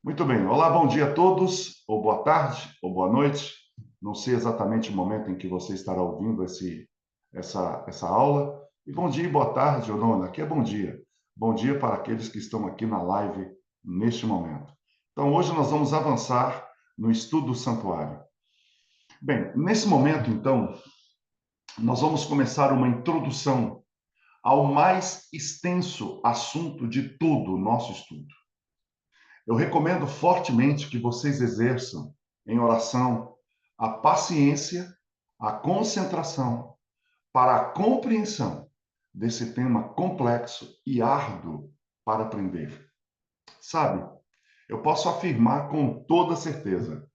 Muito bem. Olá, bom dia a todos, ou boa tarde, ou boa noite. Não sei exatamente o momento em que você estará ouvindo essa aula. E bom dia e boa tarde, ou não, aqui é bom dia. Bom dia para aqueles que estão aqui na live neste momento. Então, hoje nós vamos avançar no estudo do santuário. Bem, nesse momento, então, nós vamos começar uma introdução ao mais extenso assunto de todo o nosso estudo. Eu recomendo fortemente que vocês exerçam em oração a paciência, a concentração para a compreensão desse tema complexo e árduo para aprender. Sabe, eu posso afirmar com toda certeza,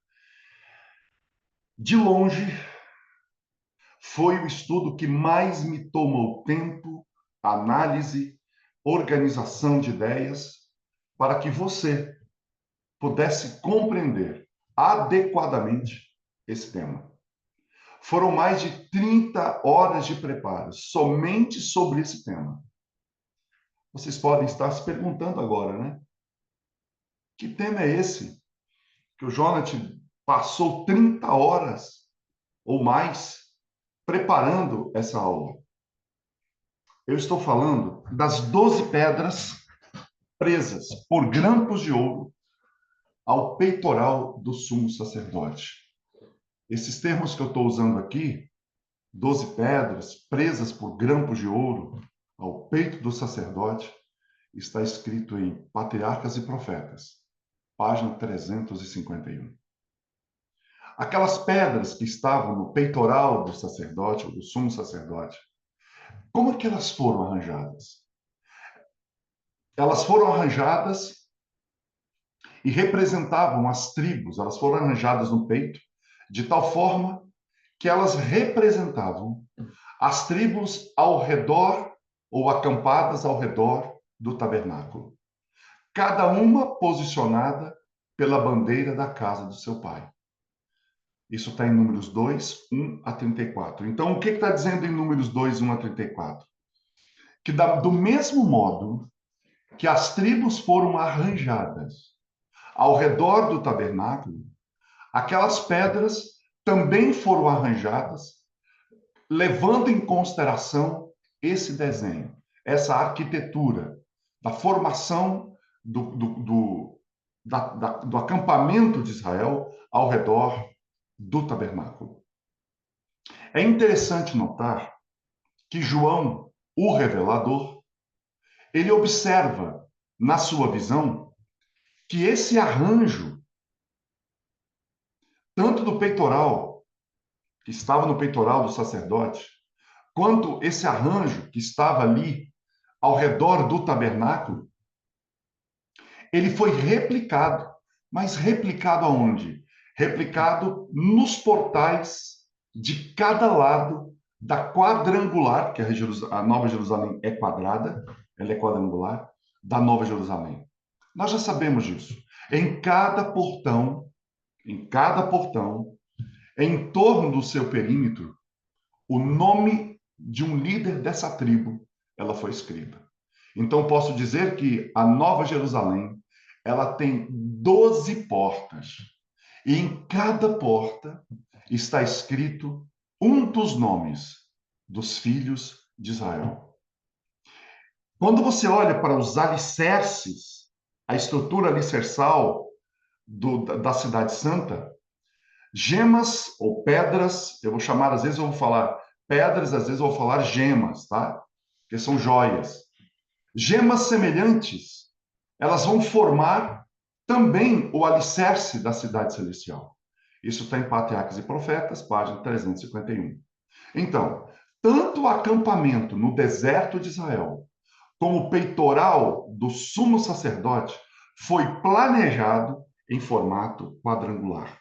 de longe, foi o estudo que mais me tomou tempo, análise, organização de ideias, para que você pudesse compreender adequadamente esse tema. Foram mais de 30 horas de preparo somente sobre esse tema. Vocês podem estar se perguntando agora, né? Que tema é esse? Que o Jonathan passou 30 horas ou mais preparando essa aula. Eu estou falando das 12 pedras presas por grampos de ouro ao peitoral do sumo sacerdote. Esses termos que eu estou usando aqui, 12 pedras presas por grampos de ouro ao peito do sacerdote, está escrito em Patriarcas e Profetas, página 351. Aquelas pedras que estavam no peitoral do sacerdote, ou do sumo sacerdote, como é que elas foram arranjadas? Elas foram arranjadas e representavam as tribos, elas foram arranjadas no peito, de tal forma que elas representavam as tribos ao redor ou acampadas ao redor do tabernáculo, cada uma posicionada pela bandeira da casa do seu pai. Isso está em Números 2, 1 a 34. Então, o que está dizendo em Números 2, 1 a 34? Que do mesmo modo que as tribos foram arranjadas ao redor do tabernáculo, aquelas pedras também foram arranjadas levando em consideração esse desenho, essa arquitetura da formação do acampamento de Israel ao redor do tabernáculo. É interessante notar que João, o revelador, ele observa na sua visão que esse arranjo, tanto do peitoral, que estava no peitoral do sacerdote, quanto esse arranjo que estava ali ao redor do tabernáculo, ele foi replicado. Mas replicado aonde? Replicado nos portais de cada lado da quadrangular, que a Nova Jerusalém é quadrada, ela é quadrangular, da Nova Jerusalém. Nós já sabemos disso. Em cada portão, em torno do seu perímetro, o nome de um líder dessa tribo, ela foi escrita. Então, posso dizer que a Nova Jerusalém, ela tem 12 portas. E em cada porta está escrito um dos nomes dos filhos de Israel. Quando você olha para os alicerces, a estrutura alicerçal da Cidade Santa, gemas ou pedras, eu vou chamar, às vezes eu vou falar pedras, às vezes eu vou falar gemas, tá? Que são joias. Gemas semelhantes, elas vão formar também o alicerce da cidade celestial. Isso está em Patriarcas e Profetas, página 351. Então, tanto o acampamento no deserto de Israel, como o peitoral do sumo sacerdote, foi planejado em formato quadrangular.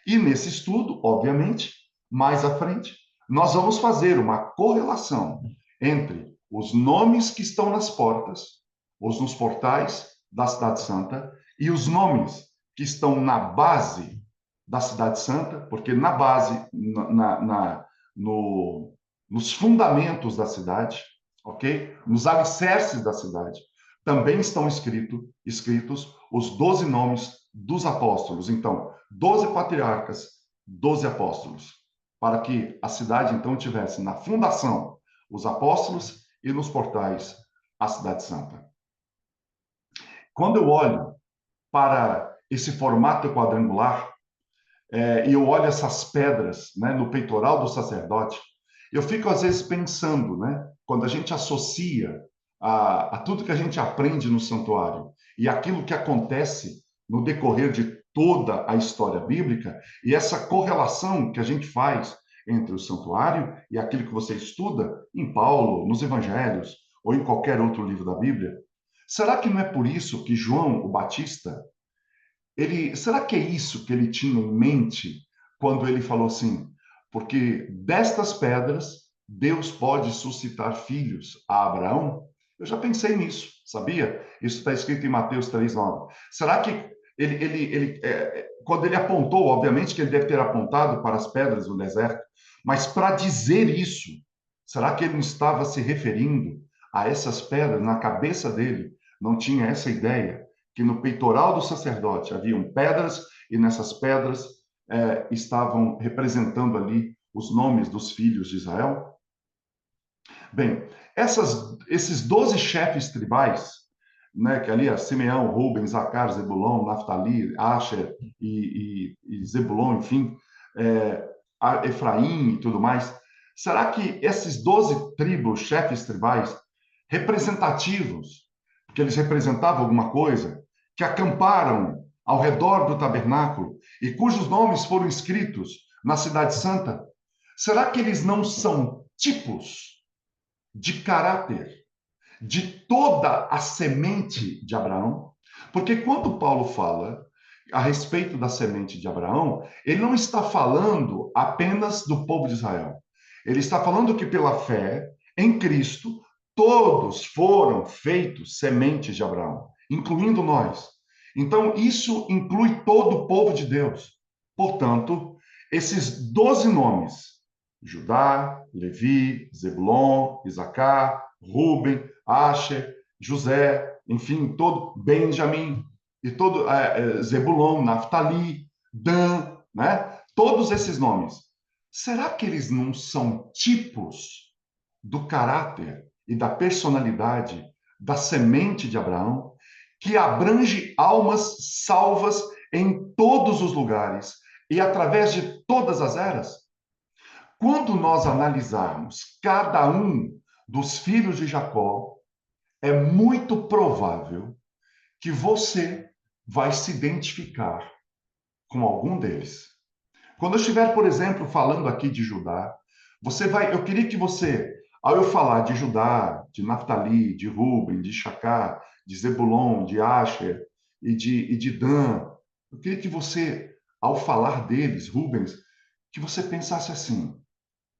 E nesse estudo, obviamente, mais à frente, nós vamos fazer uma correlação entre os nomes que estão nas portas, ou nos portais da Cidade Santa, e os nomes que estão na base da Cidade Santa, porque na base, nos fundamentos da cidade, ok? Nos alicerces da cidade, também estão escritos os 12 nomes dos apóstolos. Então, 12 patriarcas, 12 apóstolos, para que a cidade, então, tivesse na fundação os apóstolos e nos portais a cidade santa. Quando eu olho para esse formato quadrangular, e eu olho essas pedras, né, no peitoral do sacerdote, eu fico às vezes pensando, né, quando a gente associa a tudo que a gente aprende no santuário e aquilo que acontece no decorrer de toda a história bíblica, e essa correlação que a gente faz entre o santuário e aquilo que você estuda em Paulo, nos evangelhos ou em qualquer outro livro da Bíblia, será que não é por isso que João o Batista, será que é isso que ele tinha em mente quando ele falou assim? Porque destas pedras Deus pode suscitar filhos a Abraão? Eu já pensei nisso, sabia? Isso está escrito em Mateus 3:9. Será que quando ele apontou, obviamente que ele deve ter apontado para as pedras no deserto, mas para dizer isso, será que ele não estava se referindo a essas pedras na cabeça dele? Não tinha essa ideia que no peitoral do sacerdote haviam pedras e nessas pedras estavam representando ali os nomes dos filhos de Israel? Bem, esses 12 chefes tribais, né, que ali é Simeão, Rubem, Zacar, Zebulon, Naftali, Asher e Zebulon, enfim, Efraim e tudo mais, será que esses 12 tribos, chefes tribais, representativos, porque eles representavam alguma coisa, que acamparam ao redor do tabernáculo e cujos nomes foram escritos na Cidade Santa, será que eles não são tipos de caráter de toda a semente de Abraão? Porque quando Paulo fala a respeito da semente de Abraão, ele não está falando apenas do povo de Israel. Ele está falando que pela fé em Cristo, todos foram feitos sementes de Abraão, incluindo nós. Então, isso inclui todo o povo de Deus. Portanto, esses 12 nomes, Judá, Levi, Zebulon, Isacar, Ruben, Asher, José, enfim, todo Benjamim, e todo Zebulon, Naftali, Dan, né? Todos esses nomes. Será que eles não são tipos do caráter e da personalidade da semente de Abraão, que abrange almas salvas em todos os lugares e através de todas as eras? Quando nós analisarmos cada um dos filhos de Jacó, é muito provável que você vai se identificar com algum deles. Quando eu estiver, por exemplo, falando aqui de Judá, eu queria que você, ao eu falar de Judá, de Naftali, de Ruben, de Issacar, de Zebulon, de Asher e de Dan, eu queria que você, ao falar deles, Rubens, que você pensasse assim: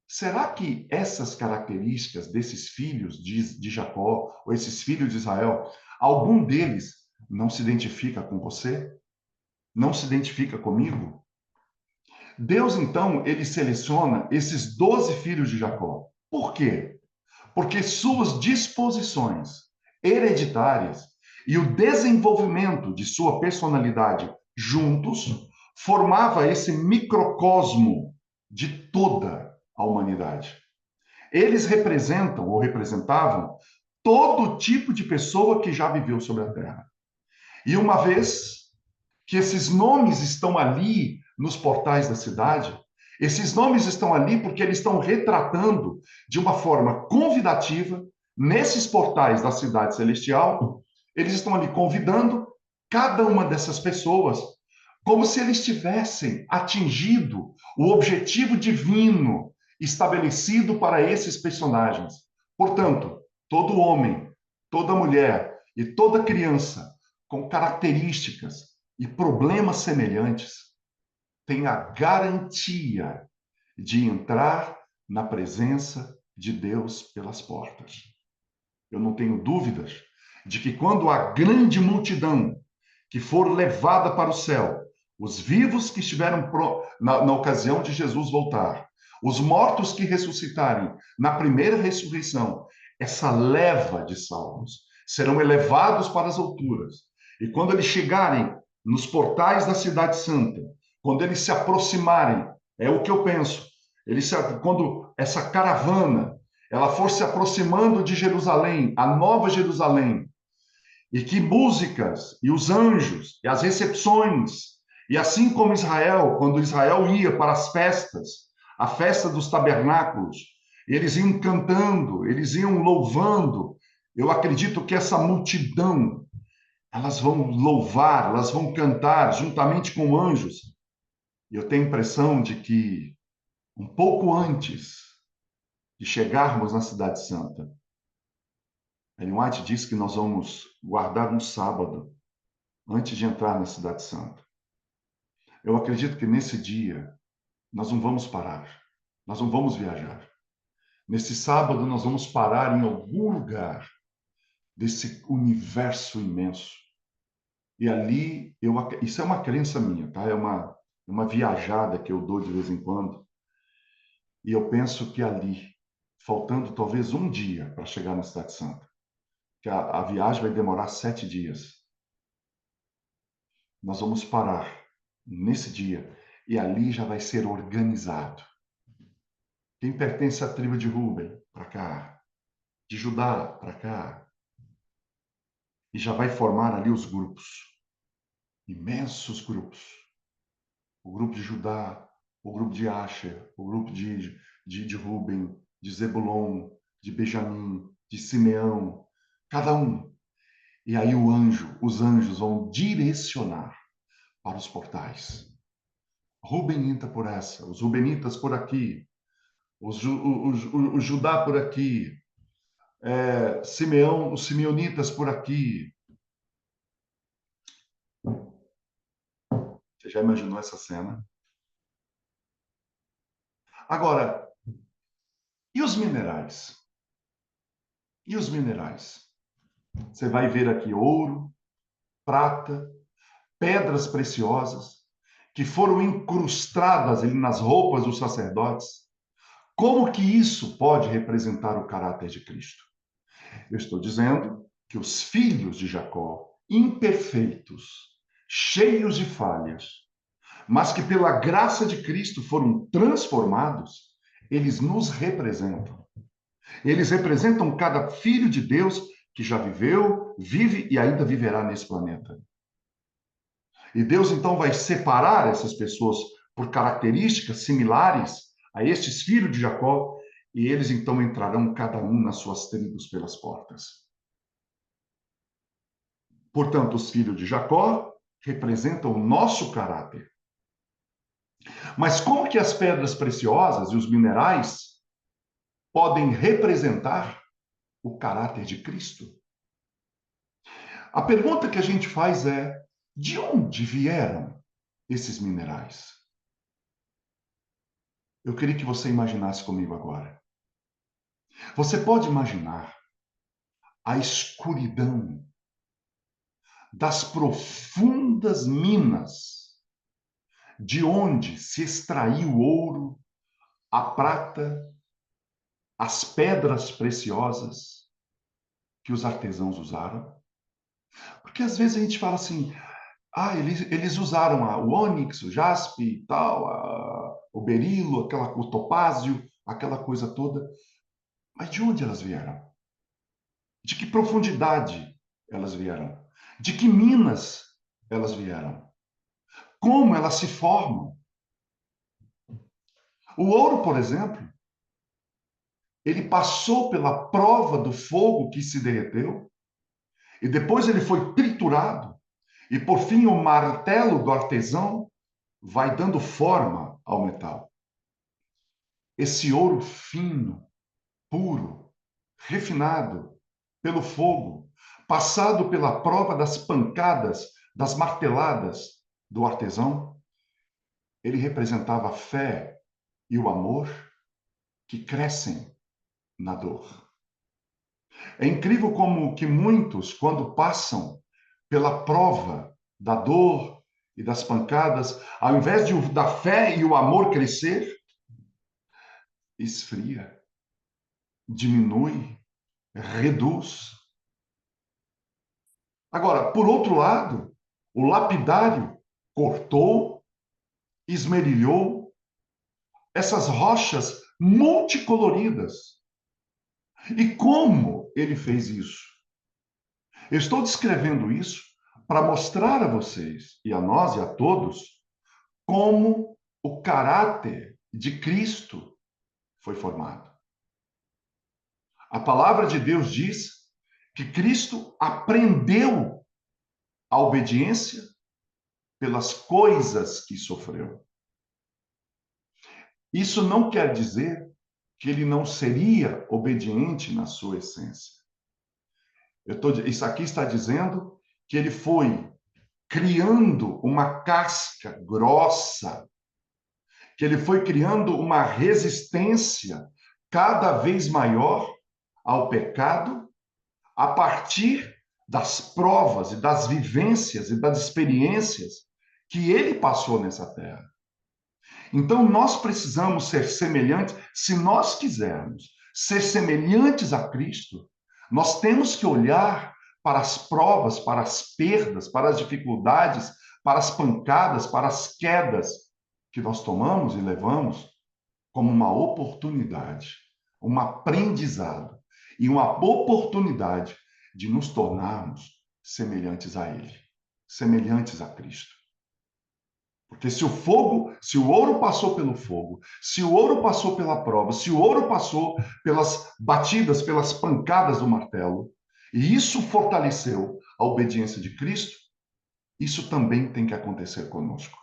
será que essas características desses filhos de Jacó, ou esses filhos de Israel, algum deles não se identifica com você? Não se identifica comigo? Deus, então, ele seleciona esses 12 filhos de Jacó. Por quê? Porque suas disposições hereditárias e o desenvolvimento de sua personalidade juntos formava esse microcosmo de toda a humanidade. Eles representam ou representavam todo tipo de pessoa que já viveu sobre a Terra. E uma vez que esses nomes estão ali nos portais da cidade, esses nomes estão ali porque eles estão retratando de uma forma convidativa, nesses portais da cidade celestial, eles estão ali convidando cada uma dessas pessoas, como se eles tivessem atingido o objetivo divino estabelecido para esses personagens. Portanto, todo homem, toda mulher e toda criança com características e problemas semelhantes tem a garantia de entrar na presença de Deus pelas portas. Eu não tenho dúvidas de que quando a grande multidão que for levada para o céu, os vivos que estiveram na ocasião de Jesus voltar, os mortos que ressuscitarem na primeira ressurreição, essa leva de salvos serão elevados para as alturas. E quando eles chegarem nos portais da Cidade Santa, quando eles se aproximarem, é o que eu penso, quando essa caravana ela for se aproximando de Jerusalém, a Nova Jerusalém, e que músicas, e os anjos, e as recepções, e assim como Israel, quando Israel ia para as festas, a festa dos tabernáculos, eles iam cantando, eles iam louvando. Eu acredito que essa multidão, elas vão louvar, elas vão cantar juntamente com anjos. E eu tenho a impressão de que um pouco antes de chegarmos na Cidade Santa, Ellen White diz que nós vamos guardar um sábado antes de entrar na Cidade Santa. Eu acredito que nesse dia nós não vamos parar, nós não vamos viajar. Nesse sábado nós vamos parar em algum lugar desse universo imenso. E ali, isso é uma crença minha, tá? É uma viajada que eu dou de vez em quando. E eu penso que ali, faltando talvez um dia para chegar na Cidade Santa, que a viagem vai demorar 7 dias, nós vamos parar nesse dia e ali já vai ser organizado. Quem pertence à tribo de Ruben, para cá, de Judá, para cá, e já vai formar ali os grupos, imensos grupos. O grupo de Judá, o grupo de Asher, o grupo de Ruben, de Zebulon, de Benjamim, de Simeão, cada um. E aí os anjos vão direcionar para os portais. Ruben entra por essa, os Rubenitas por aqui, o Judá por aqui, Simeão, os Simeonitas por aqui. Você já imaginou essa cena? Agora, e os minerais? E os minerais? Você vai ver aqui ouro, prata, pedras preciosas que foram incrustadas ali nas roupas dos sacerdotes. Como que isso pode representar o caráter de Cristo? Eu estou dizendo que os filhos de Jacó, imperfeitos, cheios de falhas, mas que pela graça de Cristo foram transformados, eles nos representam. Eles representam cada filho de Deus que já viveu, vive e ainda viverá nesse planeta. E Deus então vai separar essas pessoas por características similares a estes filhos de Jacó, e eles então entrarão cada um nas suas tribos pelas portas. Portanto, os filhos de Jacó representam o nosso caráter. Mas como que as pedras preciosas e os minerais podem representar o caráter de Cristo? A pergunta que a gente faz é: de onde vieram esses minerais? Eu queria que você imaginasse comigo agora. Você pode imaginar a escuridão das profundas minas de onde se extraiu o ouro, a prata, as pedras preciosas que os artesãos usaram? Porque às vezes a gente fala assim: eles usaram o ônix, o jaspe e tal, o berilo, o topázio, aquela coisa toda. Mas de onde elas vieram? De que profundidade elas vieram? De que minas elas vieram? Como elas se formam? O ouro, por exemplo, ele passou pela prova do fogo que se derreteu, e depois ele foi triturado, e por fim o martelo do artesão vai dando forma ao metal. Esse ouro fino, puro, refinado pelo fogo, passado pela prova das pancadas, das marteladas do artesão, ele representava a fé e o amor que crescem na dor. É incrível como que muitos, quando passam pela prova da dor e das pancadas, ao invés da fé e o amor crescer, esfria, diminui, reduz. Agora, por outro lado, o lapidário cortou, esmerilhou essas rochas multicoloridas. E como ele fez isso? Eu estou descrevendo isso para mostrar a vocês, e a nós e a todos, como o caráter de Cristo foi formado. A palavra de Deus diz que Cristo aprendeu a obediência pelas coisas que sofreu. Isso não quer dizer que ele não seria obediente na sua essência. Isso aqui está dizendo que ele foi criando uma casca grossa, que ele foi criando uma resistência cada vez maior ao pecado, a partir das provas e das vivências e das experiências que ele passou nessa terra. Então, nós precisamos ser semelhantes, se nós quisermos ser semelhantes a Cristo, nós temos que olhar para as provas, para as perdas, para as dificuldades, para as pancadas, para as quedas que nós tomamos e levamos como uma oportunidade, um aprendizado e uma oportunidade de nos tornarmos semelhantes a Ele, semelhantes a Cristo. Porque se o ouro passou pelo fogo, se o ouro passou pela prova, se o ouro passou pelas batidas, pelas pancadas do martelo, e isso fortaleceu a obediência de Cristo, isso também tem que acontecer conosco.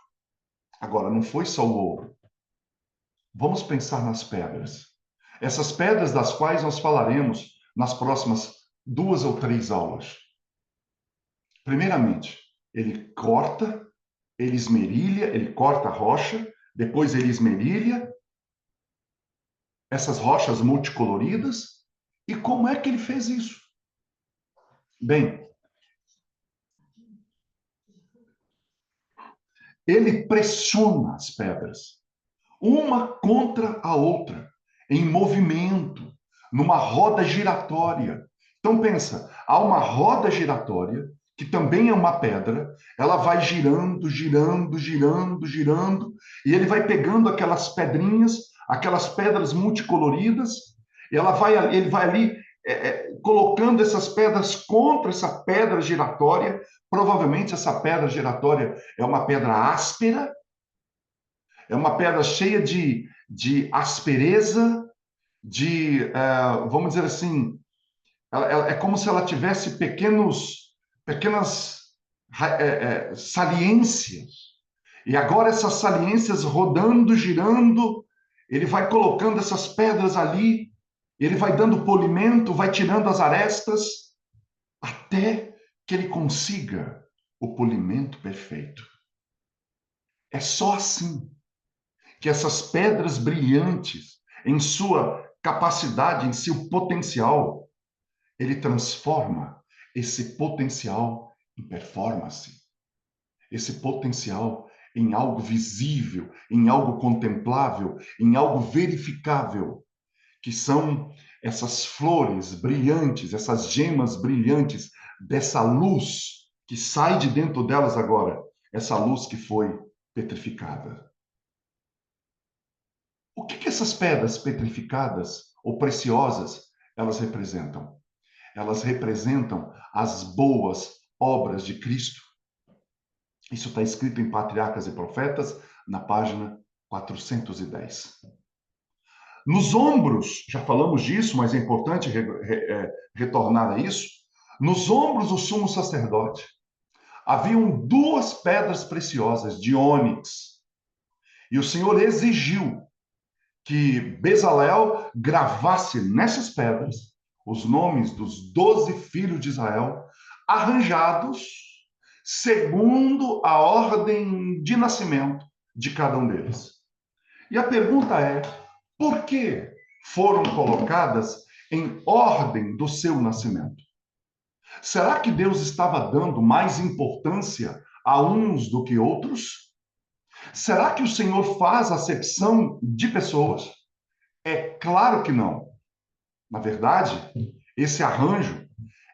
Agora, não foi só o ouro. Vamos pensar nas pedras. Essas pedras das quais nós falaremos nas próximas 2 ou 3 aulas. Primeiramente, ele corta, ele esmerilha, ele corta a rocha, depois ele esmerilha essas rochas multicoloridas. E como é que ele fez isso? Bem, ele pressiona as pedras, uma contra a outra, em movimento, numa roda giratória. Então pensa, há uma roda giratória, que também é uma pedra, ela vai girando, girando, girando, girando, e ele vai pegando aquelas pedrinhas, aquelas pedras multicoloridas, e ele vai ali colocando essas pedras contra essa pedra giratória. Provavelmente essa pedra giratória é uma pedra áspera, é uma pedra cheia de aspereza, vamos dizer assim, é como se ela tivesse pequenas saliências. E agora essas saliências rodando, girando, ele vai colocando essas pedras ali, ele vai dando polimento, vai tirando as arestas, até que ele consiga o polimento perfeito. É só assim que essas pedras brilhantes, em sua capacidade, em seu potencial, ele transforma esse potencial em performance, esse potencial em algo visível, em algo contemplável, em algo verificável, que são essas flores brilhantes, essas gemas brilhantes dessa luz que sai de dentro delas agora, essa luz que foi petrificada. O que essas pedras petrificadas ou preciosas elas representam? Elas representam as boas obras de Cristo. Isso está escrito em Patriarcas e Profetas, na página 410. Nos ombros, já falamos disso, mas é importante retornar a isso. Nos ombros do sumo sacerdote haviam 2 pedras preciosas de ônix. E o Senhor exigiu que Bezalel gravasse nessas pedras os nomes dos 12 filhos de Israel, arranjados segundo a ordem de nascimento de cada um deles. E a pergunta é: por que foram colocadas em ordem do seu nascimento? Será que Deus estava dando mais importância a uns do que outros? Será que o Senhor faz acepção de pessoas? É claro que não. Na verdade, esse arranjo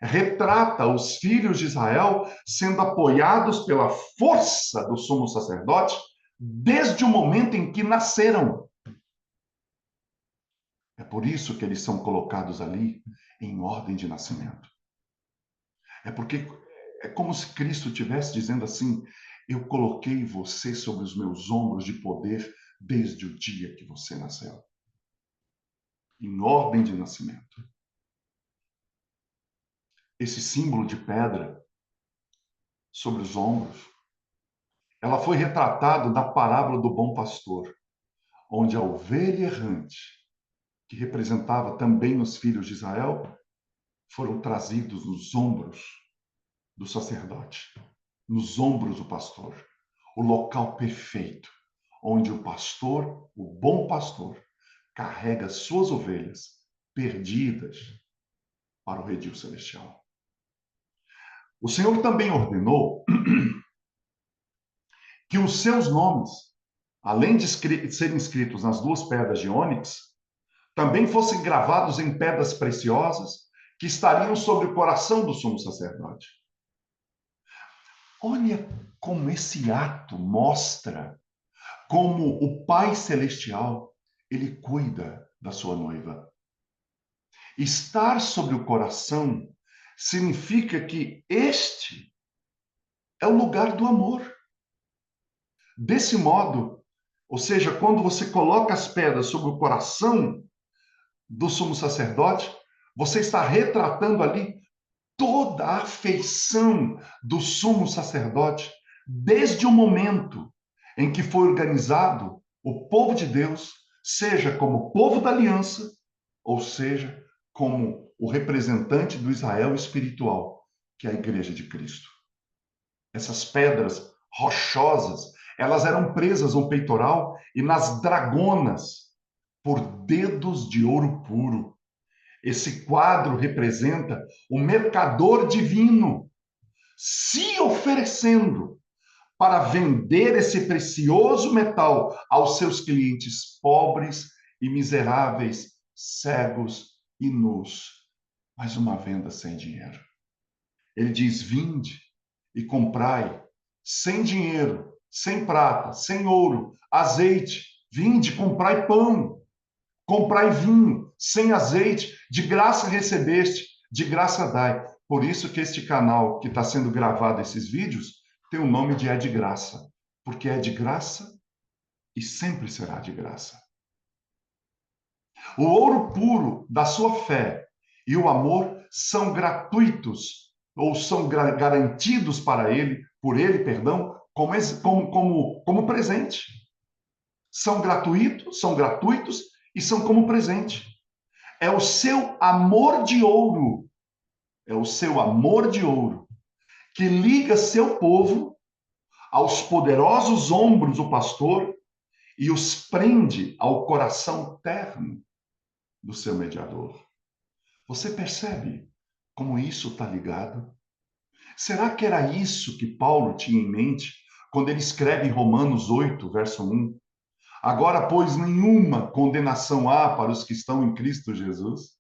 retrata os filhos de Israel sendo apoiados pela força do sumo sacerdote desde o momento em que nasceram. É por isso que eles são colocados ali em ordem de nascimento. É porque é como se Cristo estivesse dizendo assim: eu coloquei você sobre os meus ombros de poder desde o dia que você nasceu. Em ordem de nascimento. Esse símbolo de pedra sobre os ombros, ela foi retratada na parábola do bom pastor, onde a ovelha errante, que representava também os filhos de Israel, foram trazidos nos ombros do sacerdote, nos ombros do pastor, o local perfeito, onde o pastor, o bom pastor, carrega suas ovelhas perdidas para o redil celestial. O Senhor também ordenou que os seus nomes, além de serem escritos nas duas pedras de ônix, também fossem gravados em pedras preciosas que estariam sobre o coração do sumo sacerdote. Olha como esse ato mostra como o Pai Celestial, ele cuida da sua noiva. Estar sobre o coração significa que este é o lugar do amor. Desse modo, ou seja, quando você coloca as pedras sobre o coração do sumo sacerdote, você está retratando ali toda a afeição do sumo sacerdote, desde o momento em que foi organizado o povo de Deus, seja como povo da aliança, ou seja, como o representante do Israel espiritual, que é a igreja de Cristo. Essas pedras rochosas, elas eram presas no peitoral e nas dragonas por dedos de ouro puro. Esse quadro representa o mercador divino se oferecendo para vender esse precioso metal aos seus clientes pobres e miseráveis, cegos e nus. Mas uma venda sem dinheiro. Ele diz: vinde e comprai, sem dinheiro, sem prata, sem ouro, azeite. Vinde, comprai pão, comprai vinho, sem azeite, de graça recebeste, de graça dai. Por isso que este canal que está sendo gravado, esses vídeos, tem o nome de É de Graça, porque é de graça e sempre será de graça. O ouro puro da sua fé e o amor são gratuitos, ou são garantidos para ele, por ele, perdão, como presente. São gratuitos e são como presente. É o seu amor de ouro, é o seu amor de ouro, que liga seu povo aos poderosos ombros do pastor e os prende ao coração terno do seu mediador. Você percebe como isso está ligado? Será que era isso que Paulo tinha em mente quando ele escreve em Romanos 8, verso 1? Agora, pois, nenhuma condenação há para os que estão em Cristo Jesus?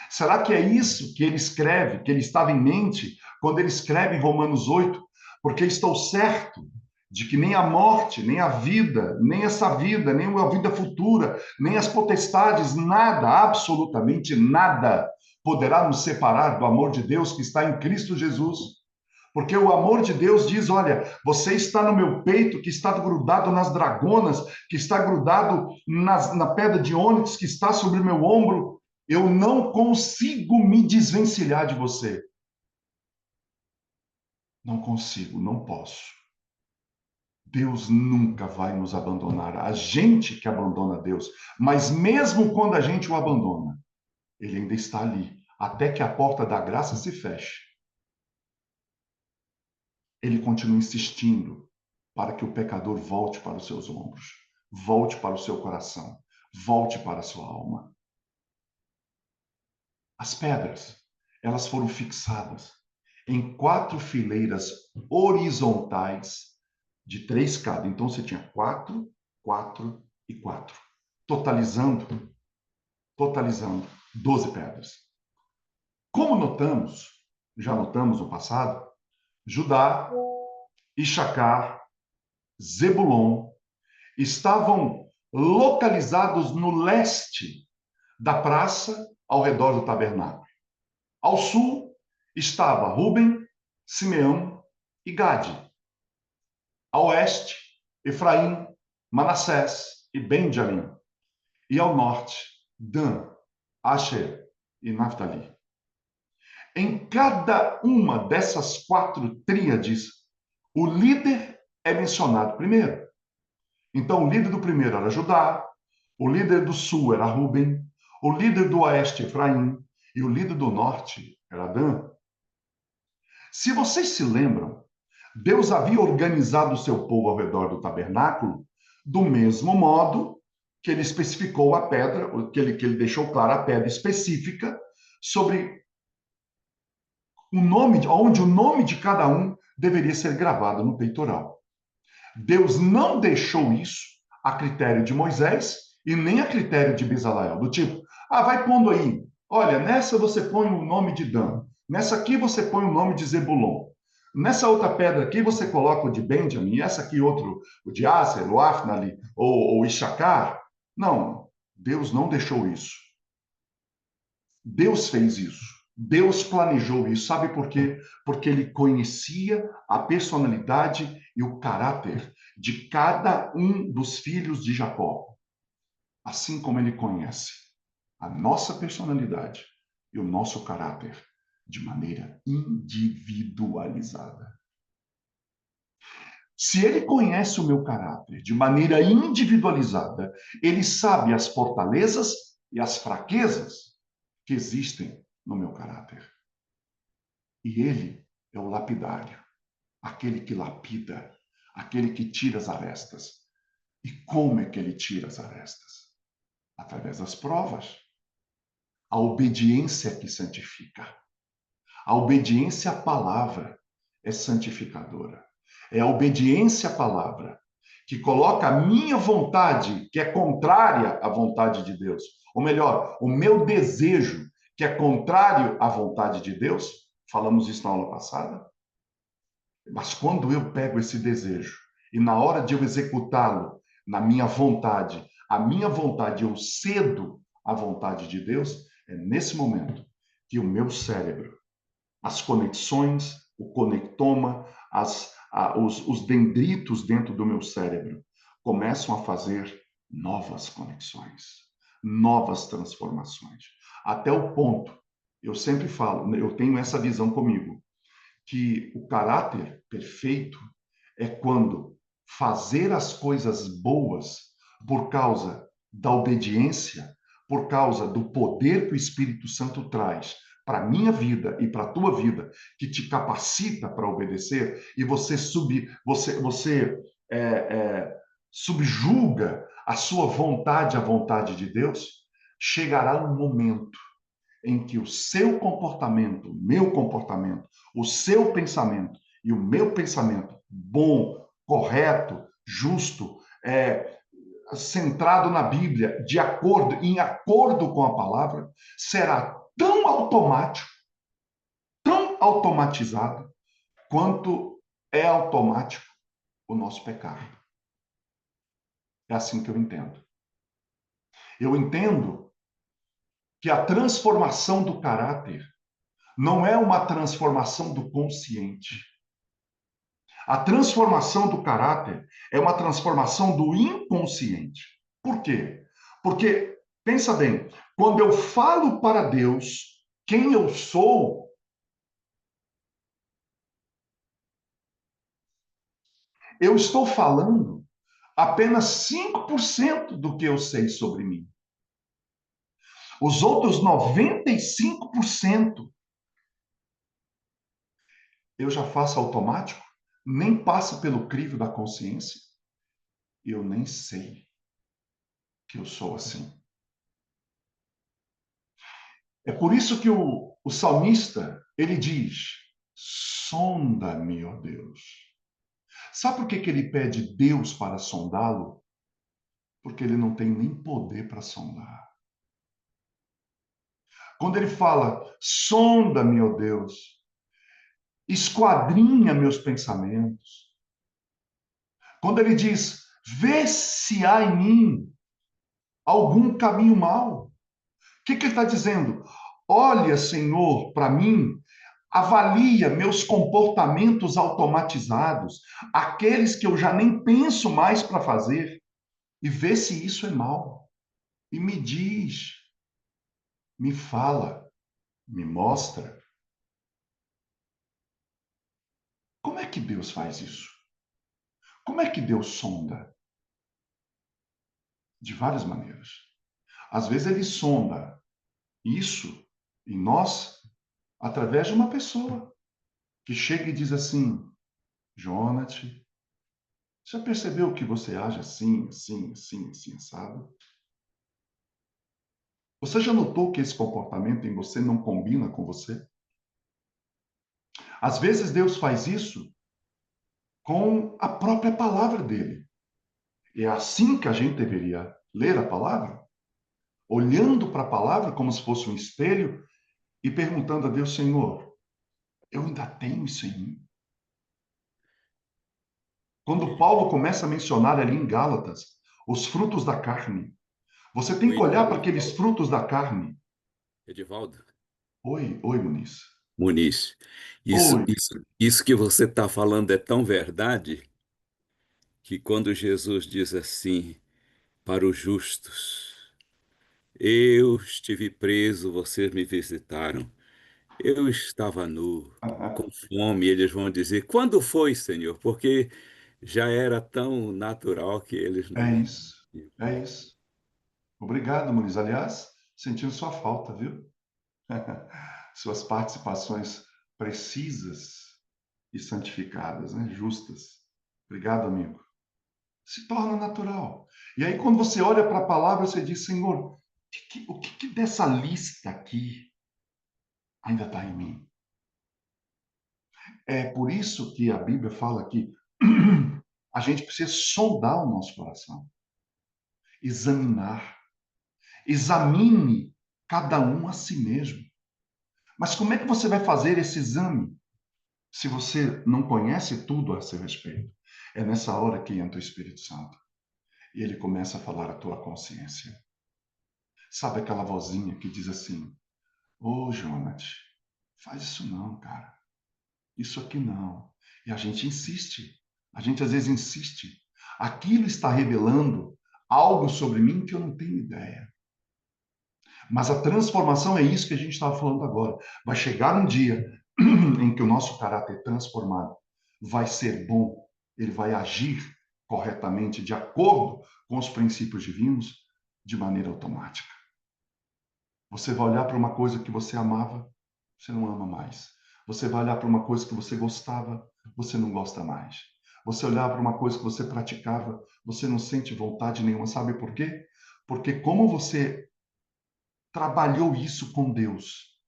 Será que é isso que ele escreve, que ele estava em mente quando ele escreve em Romanos 8? Porque estou certo de que nem a morte, nem a vida, nem essa vida, nem a vida futura, nem as potestades, nada, absolutamente nada, poderá nos separar do amor de Deus que está em Cristo Jesus. Porque o amor de Deus diz: olha, você está no meu peito, que está grudado nas dragonas, que está grudado na pedra de ônix, que está sobre o meu ombro. Eu não consigo me desvencilhar de você. Não consigo, não posso. Deus nunca vai nos abandonar. A gente que abandona Deus. Mas mesmo quando a gente o abandona, ele ainda está ali, até que a porta da graça se feche. Ele continua insistindo para que o pecador volte para os seus ombros, volte para o seu coração, volte para a sua alma. As pedras, elas foram fixadas em 4 fileiras horizontais de 3 cada. Então você tinha 4, 4 e 4, totalizando 12 pedras. Como notamos, já notamos no passado, Judá, Issacar, Zebulon estavam localizados no leste da praça ao redor do tabernáculo. Ao sul estava Ruben, Simeão e Gade. Ao oeste, Efraim, Manassés e Benjamim. E ao norte, Dan, Asher e Naphtali. Em cada uma dessas 4 tríades, o líder é mencionado primeiro. Então, o líder do primeiro era Judá, o líder do sul era Ruben, o líder do oeste, Efraim, e o líder do norte era Dan. Se vocês se lembram, Deus havia organizado o seu povo ao redor do tabernáculo do mesmo modo que ele especificou a pedra, que ele deixou clara a pedra específica sobre o nome, onde o nome de cada um deveria ser gravado no peitoral. Deus não deixou isso a critério de Moisés e nem a critério de Bezalel, do tipo, vai pondo aí, olha, nessa você põe o nome de Dan, nessa aqui você põe o nome de Zebulon, nessa outra pedra aqui você coloca o de Benjamin, essa aqui outro, o de Aser, o Afnali, ou Issacar. Não, Deus não deixou isso. Deus fez isso. Deus planejou isso. Sabe por quê? Porque ele conhecia a personalidade e o caráter de cada um dos filhos de Jacó. Assim como ele conhece a nossa personalidade e o nosso caráter de maneira individualizada. Se ele conhece o meu caráter de maneira individualizada, ele sabe as fortalezas e as fraquezas que existem no meu caráter. E ele é o lapidário, aquele que lapida, aquele que tira as arestas. E como é que ele tira as arestas? Através das provas. A obediência que santifica. A obediência à palavra é santificadora. É a obediência à palavra que coloca a minha vontade, que é contrária à vontade de Deus, ou melhor, o meu desejo, que é contrário à vontade de Deus. Falamos isso na aula passada. Mas quando eu pego esse desejo e na hora de eu executá-lo, na minha vontade, a minha vontade eu cedo à vontade de Deus, é nesse momento que o meu cérebro, as conexões, o conectoma, os dendritos dentro do meu cérebro começam a fazer novas conexões, novas transformações. Até o ponto, eu sempre falo, eu tenho essa visão comigo, que o caráter perfeito é quando fazer as coisas boas por causa da obediência, por causa do poder que o Espírito Santo traz para a minha vida e para a tua vida, que te capacita para obedecer, e você subjuga a sua vontade à vontade de Deus, chegará um momento em que o seu comportamento, o meu comportamento, o seu pensamento e o meu pensamento bom, correto, justo, centrado na Bíblia, em acordo com a palavra, será tão automático, tão automatizado, quanto é automático o nosso pecado. É assim que eu entendo. Eu entendo que a transformação do caráter não é uma transformação do consciente. A transformação do caráter é uma transformação do inconsciente. Por quê? Porque, pensa bem, quando eu falo para Deus quem eu sou, eu estou falando apenas 5% do que eu sei sobre mim. Os outros 95% eu já faço automático, nem passa pelo crivo da consciência, e eu nem sei que eu sou assim. É por isso que o salmista, ele diz, sonda-me, ó Deus. Sabe por que ele pede Deus para sondá-lo? Porque ele não tem nem poder para sondar. Quando ele fala, sonda-me, ó Deus, esquadrinha meus pensamentos. Quando ele diz, vê se há em mim algum caminho mau. O que, que ele está dizendo? Olha, Senhor, para mim, avalia meus comportamentos automatizados, aqueles que eu já nem penso mais para fazer, e vê se isso é mal. E me diz, me fala, me mostra. Como é que Deus faz isso? Como é que Deus sonda? De várias maneiras. Às vezes ele sonda isso em nós através de uma pessoa que chega e diz assim: Jonathan, já percebeu que você age assim, assim, assim, assim, sabe? Você já notou que esse comportamento em você não combina com você? Às vezes Deus faz isso com a própria palavra dele. É assim que a gente deveria ler a palavra, olhando para a palavra como se fosse um espelho e perguntando a Deus, Senhor, eu ainda tenho isso em mim? Quando Paulo começa a mencionar ali em Gálatas os frutos da carne, você tem O que olhar para aqueles Edivaldo, frutos da carne. Edivaldo Oi, oi, Muniz. Muniz, isso, Oi. isso, isso que você está falando é tão verdade que quando Jesus diz assim para os justos, eu estive preso, vocês me visitaram. Eu estava nu, com fome. Eles vão dizer: quando foi, Senhor? Porque já era tão natural que eles É não. isso, é isso. Obrigado, Muniz. Aliás, sentindo sua falta, viu? Suas participações precisas e santificadas, né? Justas. Obrigado, amigo. Se torna natural. E aí, quando você olha para a palavra, você diz, Senhor, o que dessa lista aqui ainda está em mim? É por isso que a Bíblia fala que a gente precisa sondar o nosso coração, examinar. Examine cada um a si mesmo. Mas como é que você vai fazer esse exame se você não conhece tudo a seu respeito? É nessa hora que entra o Espírito Santo e ele começa a falar a tua consciência. Sabe aquela vozinha que diz assim: Ô, Jonas, faz isso não, cara. Isso aqui não. E a gente insiste. A gente às vezes insiste. Aquilo está revelando algo sobre mim que eu não tenho ideia. Mas a transformação é isso que a gente estava falando agora. Vai chegar um dia em que o nosso caráter transformado vai ser bom, ele vai agir corretamente, de acordo com os princípios divinos, de maneira automática. Você vai olhar para uma coisa que você amava, você não ama mais. Você vai olhar para uma coisa que você gostava, você não gosta mais. Você olhar para uma coisa que você praticava, você não sente vontade nenhuma. Sabe por quê? Porque como você trabalhou isso com Deus,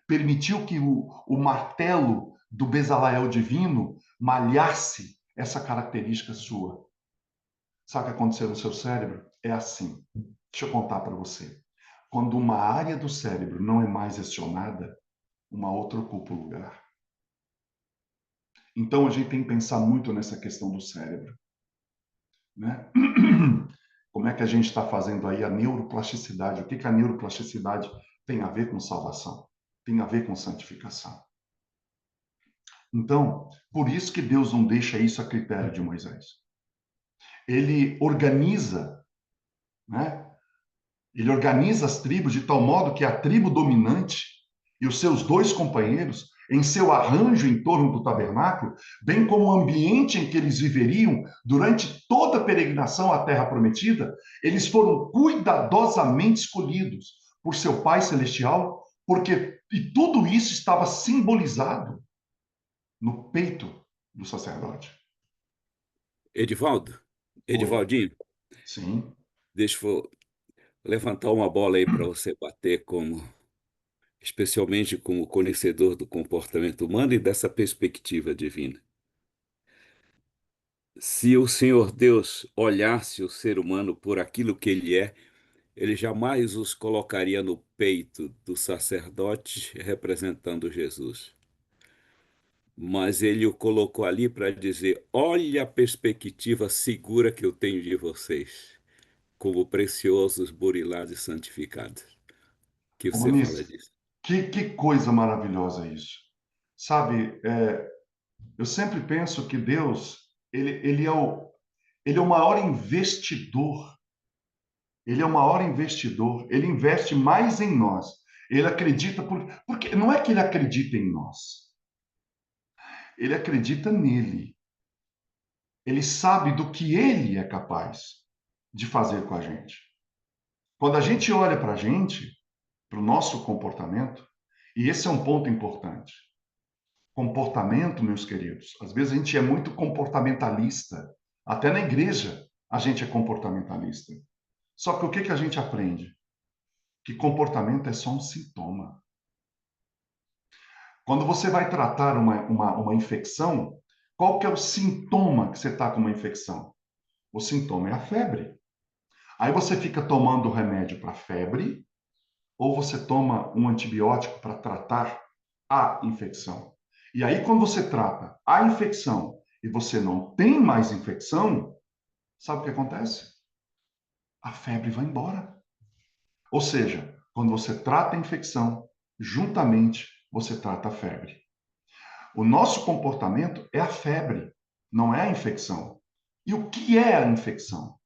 permitiu que o martelo do Bezalel divino malhasse essa característica sua. Sabe o que aconteceu no seu cérebro? É assim. Deixa eu contar para você. Quando uma área do cérebro não é mais acionada, uma outra ocupa o lugar. Então a gente tem que pensar muito nessa questão do cérebro, né? Como é que a gente está fazendo aí a neuroplasticidade? O que que a neuroplasticidade tem a ver com salvação? Tem a ver com santificação. Então, por isso que Deus não deixa isso a critério de Moisés. Ele organiza, né? Ele organiza as tribos de tal modo que a tribo dominante e os seus dois companheiros, em seu arranjo em torno do tabernáculo, bem como o ambiente em que eles viveriam durante toda a peregrinação à Terra Prometida, eles foram cuidadosamente escolhidos por seu Pai Celestial, porque e tudo isso estava simbolizado no peito do sacerdote. Edivaldo, Oi. Edivaldinho, Sim. deixa eu levantar uma bola aí para você bater especialmente como conhecedor do comportamento humano e dessa perspectiva divina. Se o Senhor Deus olhasse o ser humano por aquilo que ele é, ele jamais os colocaria no peito do sacerdote representando Jesus. Mas ele o colocou ali para dizer: olha a perspectiva segura que eu tenho de vocês, como preciosos burilados e santificados. Que Ô, você Muniz, fala disso? que coisa maravilhosa isso. Sabe, eu sempre penso que Deus, ele é o maior investidor. Ele é o maior investidor. Ele investe mais em nós. Ele acredita, porque não é que ele acredita em nós. Ele acredita nele. Ele sabe do que ele é capaz de fazer com a gente. Quando a gente olha para a gente, para o nosso comportamento, e esse é um ponto importante. Comportamento, meus queridos. Às vezes a gente é muito comportamentalista. Até na igreja a gente é comportamentalista. Só que o que que a gente aprende? Que comportamento é só um sintoma. Quando você vai tratar uma infecção, qual que é o sintoma que você está com uma infecção? O sintoma é a febre. Aí você fica tomando remédio para febre ou você toma um antibiótico para tratar a infecção. E aí, quando você trata a infecção e você não tem mais infecção, sabe o que acontece? A febre vai embora. Ou seja, quando você trata a infecção, juntamente você trata a febre. O nosso comportamento é a febre, não é a infecção. E o que é a infecção?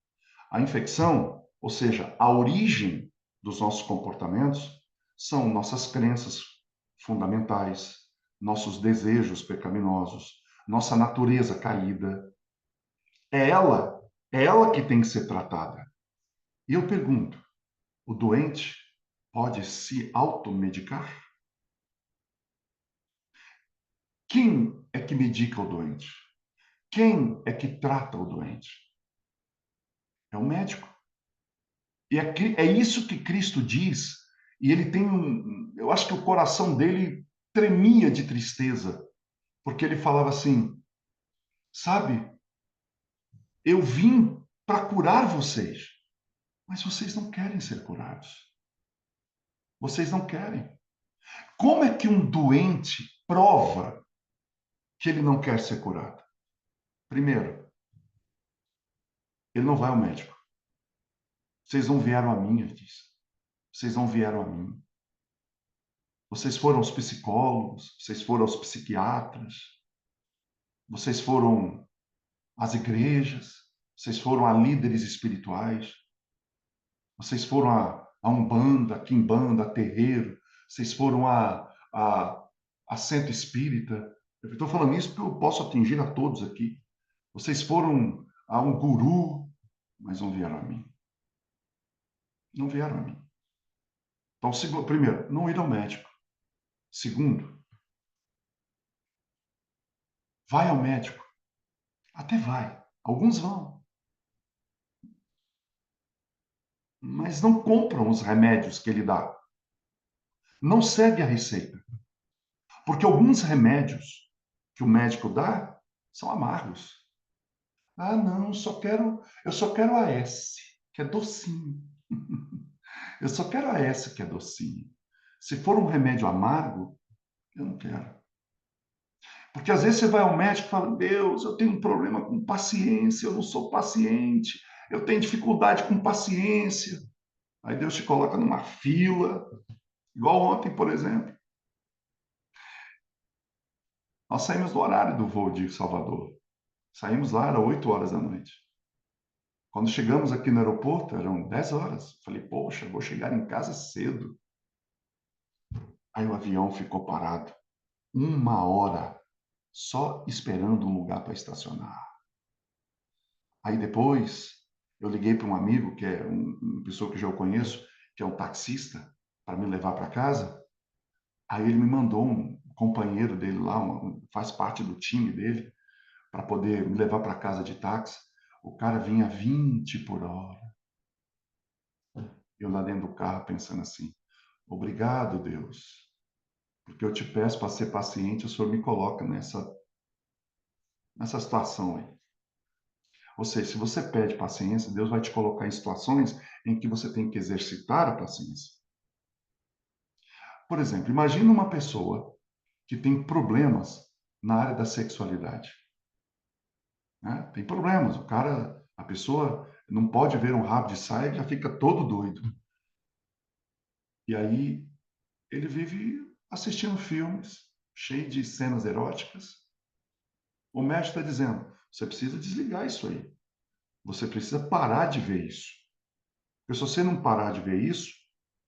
A infecção, ou seja, a origem dos nossos comportamentos, são nossas crenças fundamentais, nossos desejos pecaminosos, nossa natureza caída. É ela que tem que ser tratada. E eu pergunto: o doente pode se automedicar? Quem é que medica o doente? Quem é que trata o doente? É o médico. E é isso que Cristo diz. E ele tem eu acho que o coração dele tremia de tristeza, porque ele falava assim: sabe, eu vim para curar vocês, mas vocês não querem ser curados. Vocês não querem. Como é que um doente prova que ele não quer ser curado? Primeiro, ele não vai ao médico. Vocês não vieram a mim, ele diz. Vocês não vieram a mim. Vocês foram aos psicólogos, vocês foram aos psiquiatras, vocês foram às igrejas, vocês foram a líderes espirituais, vocês foram a Umbanda, a Quimbanda, a terreiro, vocês foram a centro espírita. Eu estou falando isso porque eu posso atingir a todos aqui. Vocês foram a um guru, mas não vieram a mim. Não vieram a mim. Então, primeiro, não ir ao médico. Segundo, vai ao médico. Até vai. Alguns vão. Mas não compram os remédios que ele dá. Não segue a receita. Porque alguns remédios que o médico dá são amargos. Ah, não, eu só quero a S, que é docinho. Eu só quero a S, que é docinho. Se for um remédio amargo, eu não quero. Porque às vezes você vai ao médico e fala: Deus, eu tenho um problema com paciência, eu não sou paciente, eu tenho dificuldade com paciência. Aí Deus te coloca numa fila, igual ontem, por exemplo. Nós saímos do horário do voo de Salvador. Saímos lá, era 8 horas da noite. Quando chegamos aqui no aeroporto, eram 10 horas. Falei: poxa, vou chegar em casa cedo. Aí o avião ficou parado. 1 hora, só esperando um lugar para estacionar. Aí depois, eu liguei para um amigo, que é uma pessoa que já eu conheço, que é um taxista, para me levar para casa. Aí ele me mandou um companheiro dele lá, faz parte do time dele, para poder me levar para casa de táxi. O cara vinha 20 por hora. Eu lá dentro do carro pensando assim: obrigado, Deus, porque eu te peço para ser paciente, o Senhor me coloca nessa situação aí. Ou seja, se você pede paciência, Deus vai te colocar em situações em que você tem que exercitar a paciência. Por exemplo, imagina uma pessoa que tem problemas na área da sexualidade, né? Tem problemas, a pessoa não pode ver um rabo de saia e já fica todo doido. E aí ele vive assistindo filmes cheios de cenas eróticas. O médico está dizendo: você precisa desligar isso aí. Você precisa parar de ver isso. Porque se você não parar de ver isso,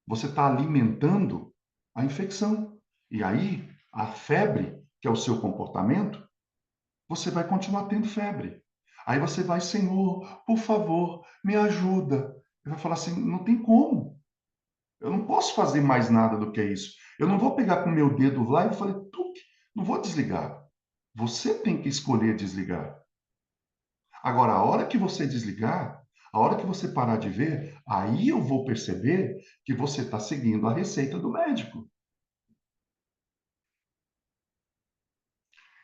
você está alimentando a infecção. E aí, a febre, que é o seu comportamento, você vai continuar tendo febre. Aí você vai, Senhor, por favor, me ajuda. Ele vai falar assim: não tem como. Eu não posso fazer mais nada do que isso. Eu não vou pegar com o meu dedo lá e falei, tuque, não vou desligar. Você tem que escolher desligar. Agora, a hora que você desligar, a hora que você parar de ver, aí eu vou perceber que você está seguindo a receita do médico.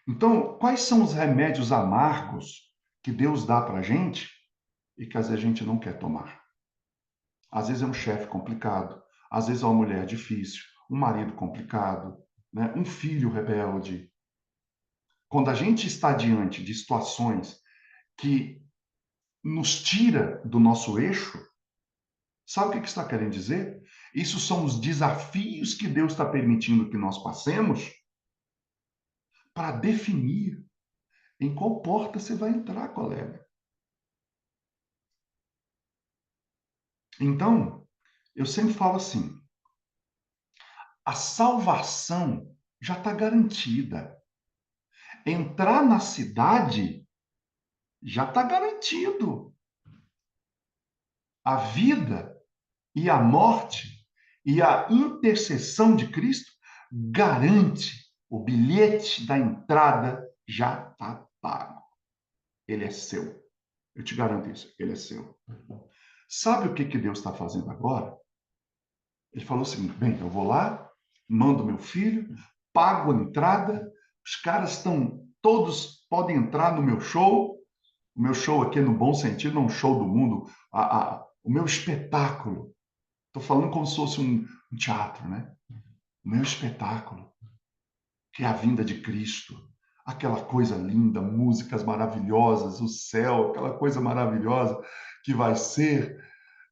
Então, quais são os remédios amargos que Deus dá para a gente e que às vezes a gente não quer tomar? Às vezes é um chefe complicado, às vezes é uma mulher difícil, um marido complicado, né? Um filho rebelde. Quando a gente está diante de situações que nos tira do nosso eixo, sabe o que está querendo dizer? Isso são os desafios que Deus está permitindo que nós passemos para definir em qual porta você vai entrar, colega. Então, eu sempre falo assim: a salvação já está garantida. Entrar na cidade já está garantido. A vida e a morte e a intercessão de Cristo garante o bilhete da entrada já está pago. Ele é seu. Eu te garanto isso, ele é seu. Sabe o que Deus está fazendo agora? Ele falou o seguinte: bem, eu vou lá, mando meu filho, pago a entrada, os caras estão, todos podem entrar no meu show. O meu show aqui, no bom sentido, não é um show do mundo, o meu espetáculo. Estou falando como se fosse um teatro, né? O meu espetáculo, que é a vinda de Cristo. Aquela coisa linda, músicas maravilhosas, o céu, aquela coisa maravilhosa que vai ser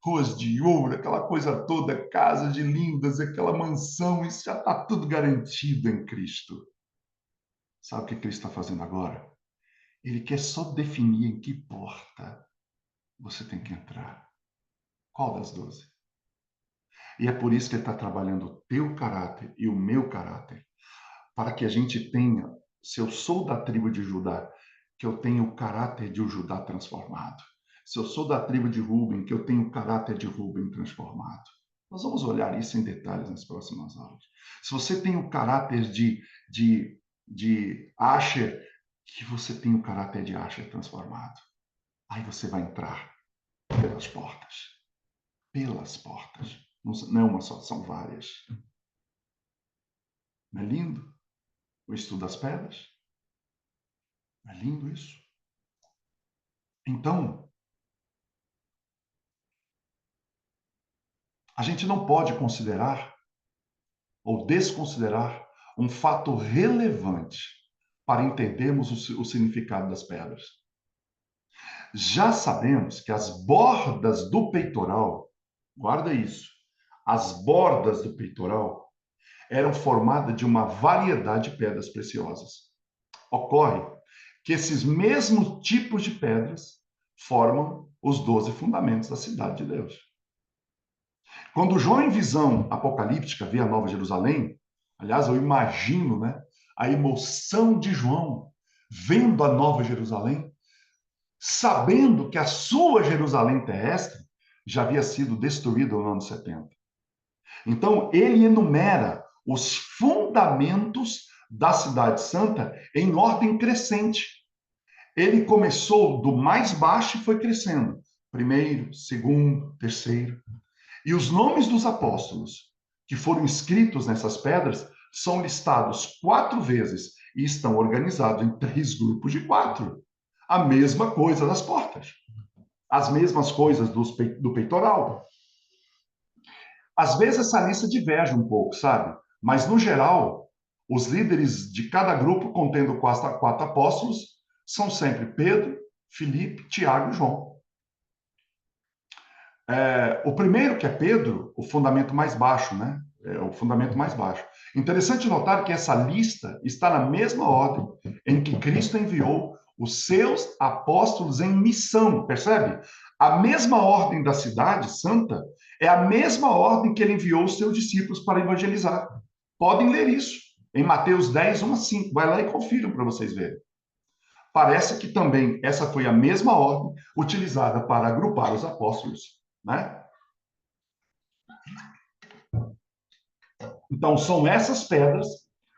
ruas de ouro, aquela coisa toda, casa de lindas, aquela mansão, isso já está tudo garantido em Cristo. Sabe o que Cristo está fazendo agora? Ele quer só definir em que porta você tem que entrar. Qual das 12? E é por isso que ele está trabalhando o teu caráter e o meu caráter, para que a gente tenha, se eu sou da tribo de Judá, que eu tenha o caráter de um Judá transformado. Se eu sou da tribo de Rúben, que eu tenho o caráter de Rúben transformado. Nós vamos olhar isso em detalhes nas próximas aulas. Se você tem o caráter de Asher, que você tem o caráter de Asher transformado. Aí você vai entrar pelas portas. Pelas portas. Não é uma só, são várias. Não é lindo? O estudo das pedras? Não é lindo isso? Então, a gente não pode considerar ou desconsiderar um fato relevante para entendermos o significado das pedras. Já sabemos que as bordas do peitoral, guarda isso, as bordas do peitoral eram formadas de uma variedade de pedras preciosas. Ocorre que esses mesmos tipos de pedras formam os 12 fundamentos da cidade de Deus. Quando João, em visão apocalíptica, vê a Nova Jerusalém, aliás, eu imagino, né, a emoção de João vendo a Nova Jerusalém, sabendo que a sua Jerusalém terrestre já havia sido destruída no ano 70. Então, ele enumera os fundamentos da Cidade Santa em ordem crescente. Ele começou do mais baixo e foi crescendo. Primeiro, segundo, terceiro. E os nomes dos apóstolos que foram escritos nessas pedras são listados 4 vezes e estão organizados em 3 grupos de 4. A mesma coisa das portas. As mesmas coisas do peitoral. Às vezes essa lista diverge um pouco, sabe? Mas, no geral, os líderes de cada grupo, contendo quatro apóstolos, são sempre Pedro, Filipe, Tiago e João. O primeiro, que é Pedro, o fundamento mais baixo, né? É o fundamento mais baixo. Interessante notar que essa lista está na mesma ordem em que Cristo enviou os seus apóstolos em missão, percebe? A mesma ordem da cidade santa é a mesma ordem que ele enviou os seus discípulos para evangelizar. Podem ler isso em Mateus 10, 1 a 5. Vai lá e confiram para vocês verem. Parece que também essa foi a mesma ordem utilizada para agrupar os apóstolos, né? Então, são essas pedras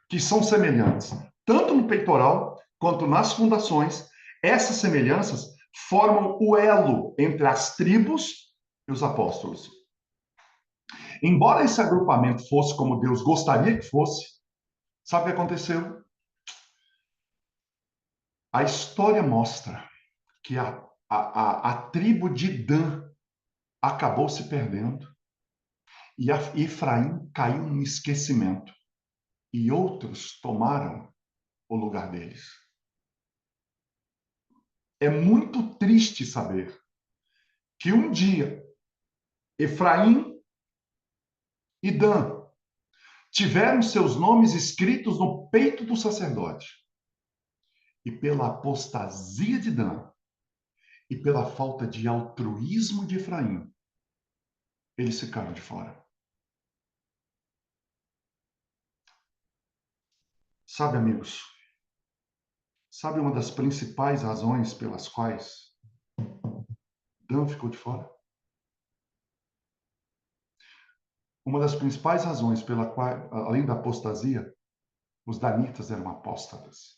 que são semelhantes, tanto no peitoral quanto nas fundações. Essas semelhanças formam o elo entre as tribos e os apóstolos. Embora esse agrupamento fosse como Deus gostaria que fosse, sabe o que aconteceu? A história mostra que a tribo de Dan acabou se perdendo e a Efraim caiu no esquecimento e outros tomaram o lugar deles. É muito triste saber que um dia Efraim e Dan tiveram seus nomes escritos no peito do sacerdote. E pela apostasia de Dan e pela falta de altruísmo de Efraim, eles ficaram de fora. Sabe, amigos, sabe uma das principais razões pelas quais Dan ficou de fora? Uma das principais razões pela qual, além da apostasia, os danitas eram apóstatas.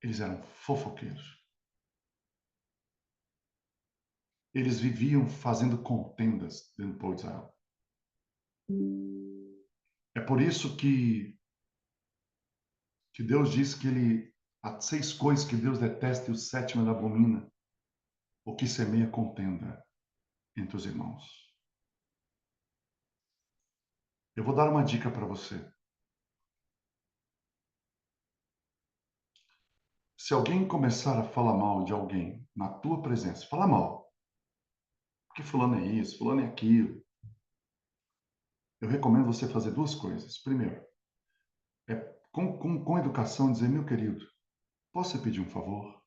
Eles eram fofoqueiros. Eles viviam fazendo contendas dentro do povo de Israel. É por isso que Deus diz que há 6 coisas que Deus detesta e o 7º ele abomina, o que semeia contenda entre os irmãos. Eu vou dar uma dica para você. Se alguém começar a falar mal de alguém na tua presença, fala mal, porque fulano é isso, fulano é aquilo, eu recomendo você fazer 2 coisas. Primeiro, é com educação dizer, meu querido, posso pedir um favor?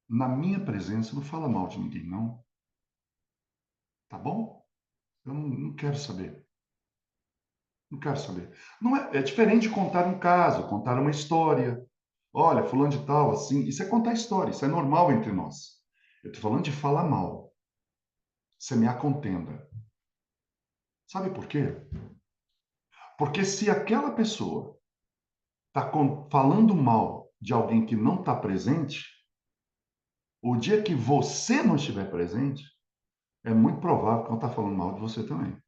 Na minha presença, não fala mal de ninguém, não. Tá bom? Eu não quero saber. Não quero saber. Não é diferente de contar um caso, contar uma história. Olha, fulano de tal, assim. Isso é contar história, isso é normal entre nós. Eu estou falando de falar mal. Semear contenda. Sabe por quê? Porque se aquela pessoa está falando mal de alguém que não está presente, o dia que você não estiver presente, é muito provável que ela está falando mal de você também.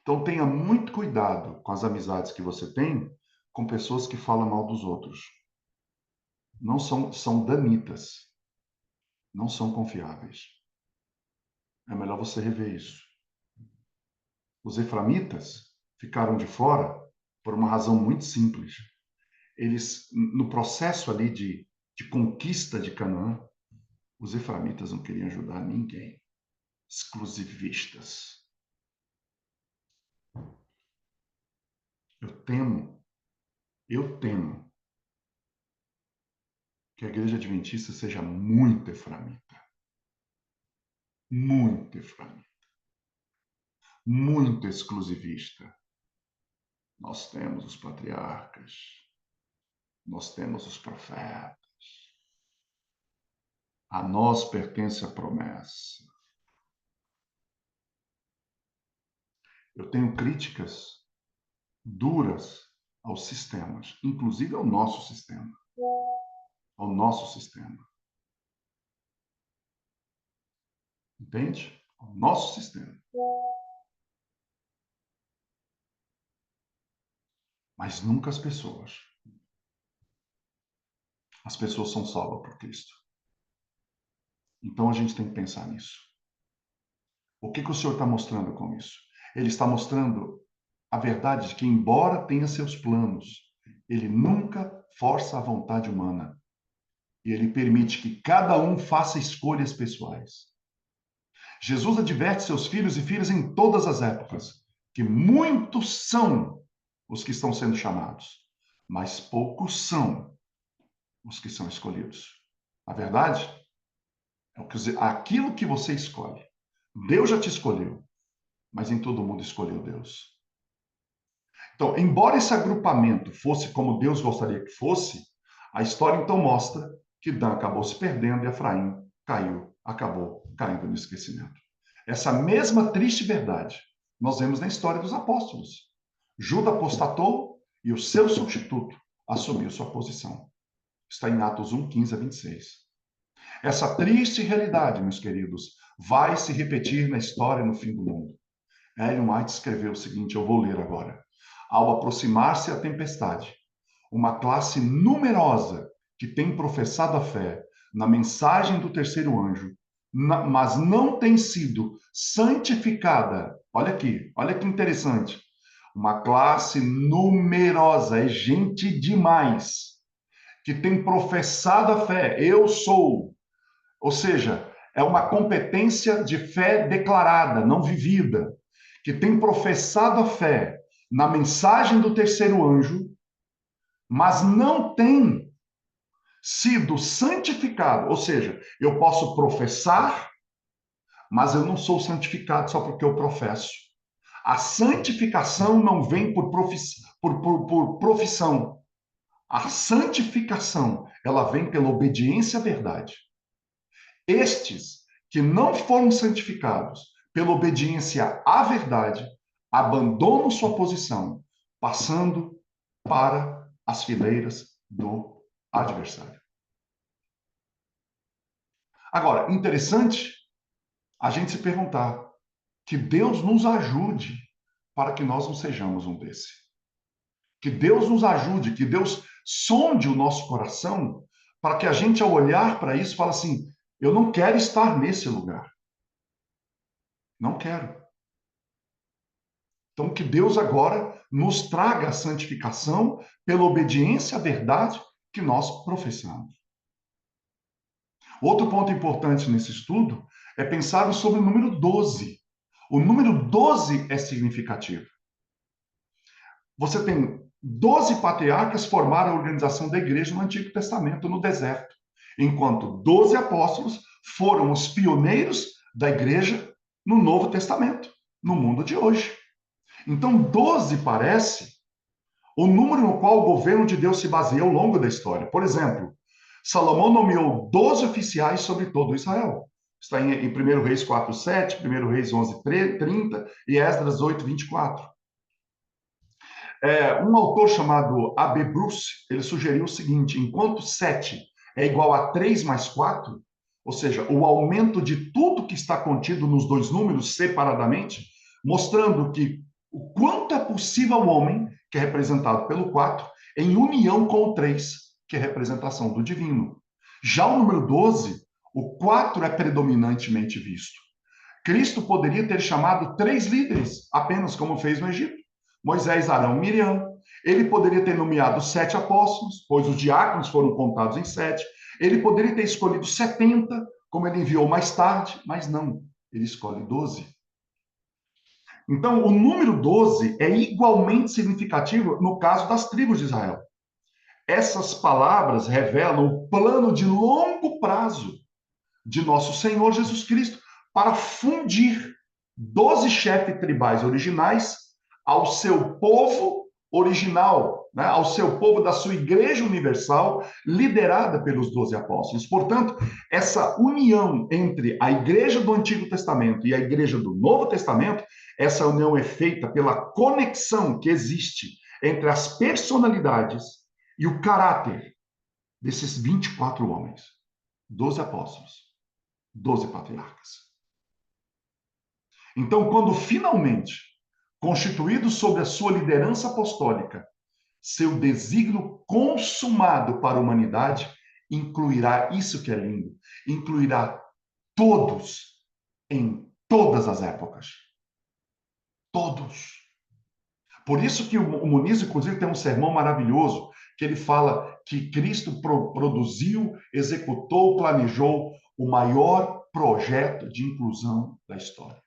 Então tenha muito cuidado com as amizades que você tem com pessoas que falam mal dos outros. Não são danitas, não são confiáveis. É melhor você rever isso. Os eframitas ficaram de fora por uma razão muito simples. Eles, no processo ali de conquista de Canaã, os eframitas não queriam ajudar ninguém. Exclusivistas. Eu temo que a igreja adventista seja muito eframita. Muito eframita. Muito exclusivista. Nós temos os patriarcas. Nós temos os profetas. A nós pertence a promessa. Eu tenho críticas duras aos sistemas, inclusive ao nosso sistema. Ao nosso sistema. Entende? Ao nosso sistema. Mas nunca as pessoas. As pessoas são salvas por Cristo. Então a gente tem que pensar nisso. O que o Senhor está mostrando com isso? Ele está mostrando a verdade de que, embora tenha seus planos, ele nunca força a vontade humana. E ele permite que cada um faça escolhas pessoais. Jesus adverte seus filhos e filhas em todas as épocas que muitos são os que estão sendo chamados, mas poucos são os que são escolhidos. A verdade é aquilo que você escolhe. Deus já te escolheu, mas em todo mundo escolheu Deus. Então, embora esse agrupamento fosse como Deus gostaria que fosse, a história então mostra que Dan acabou se perdendo e Efraim acabou caindo no esquecimento. Essa mesma triste verdade nós vemos na história dos apóstolos. Judas apostatou e o seu substituto assumiu sua posição. Está em Atos 1, 15 a 26. Essa triste realidade, meus queridos, vai se repetir na história no fim do mundo. Ellen White escreveu o seguinte, eu vou ler agora. Ao aproximar-se a tempestade, uma classe numerosa que tem professado a fé na mensagem do terceiro anjo, mas não tem sido santificada. Olha que interessante. Uma classe numerosa, é gente demais, que tem professado a fé. Eu sou. Ou seja, é uma competência de fé declarada, não vivida, que tem professado a fé na mensagem do terceiro anjo, mas não tem sido santificado. Ou seja, eu posso professar, mas eu não sou santificado só porque eu professo. A santificação não vem por profissão. A santificação, ela vem pela obediência à verdade. Estes que não foram santificados pela obediência à verdade, abandonam sua posição, passando para as fileiras do adversário. Agora, interessante a gente se perguntar que Deus nos ajude para que nós não sejamos um desse. Que Deus nos ajude, que Deus sonde o nosso coração para que a gente, ao olhar para isso, fale assim, eu não quero estar nesse lugar. Não quero. Então, que Deus agora nos traga a santificação pela obediência à verdade que nós professamos. Outro ponto importante nesse estudo é pensar sobre o número 12. O número 12 é significativo. Você tem 12 patriarcas formaram a organização da igreja no Antigo Testamento, no deserto, enquanto 12 apóstolos foram os pioneiros da igreja no Novo Testamento, no mundo de hoje. Então, 12 parece o número no qual o governo de Deus se baseia ao longo da história. Por exemplo, Salomão nomeou 12 oficiais sobre todo Israel. Está em 1 Reis 4:7, 1 Reis 11:30 e Esdras 8:24. Um autor chamado A.B. Bruce, ele sugeriu o seguinte, enquanto 7 é igual a 3 mais 4, ou seja, o aumento de tudo que está contido nos dois números separadamente, mostrando que o quanto é possível ao homem, que é representado pelo 4, em união com o 3, que é a representação do divino. Já o número 12, o 4 é predominantemente visto. Cristo poderia ter chamado 3 líderes, apenas como fez no Egito. Moisés, Arão e Miriam. Ele poderia ter nomeado 7 apóstolos, pois os diáconos foram contados em 7. Ele poderia ter escolhido 70, como ele enviou mais tarde, mas não, ele escolhe 12. Então, o número 12 é igualmente significativo no caso das tribos de Israel. Essas palavras revelam o plano de longo prazo de nosso Senhor Jesus Cristo para fundir 12 chefes tribais originais ao seu povo original, né? Ao seu povo da sua igreja universal, liderada pelos 12 apóstolos. Portanto, essa união entre a igreja do Antigo Testamento e a igreja do Novo Testamento, essa união é feita pela conexão que existe entre as personalidades e o caráter desses 24 homens, 12 apóstolos, 12 patriarcas. Então, quando finalmente constituídos sob a sua liderança apostólica, seu desígnio consumado para a humanidade, incluirá, isso que é lindo, incluirá todos em todas as épocas. Todos. Por isso que o Muniz, inclusive, tem um sermão maravilhoso, que ele fala que Cristo produziu, executou, planejou o maior projeto de inclusão da história.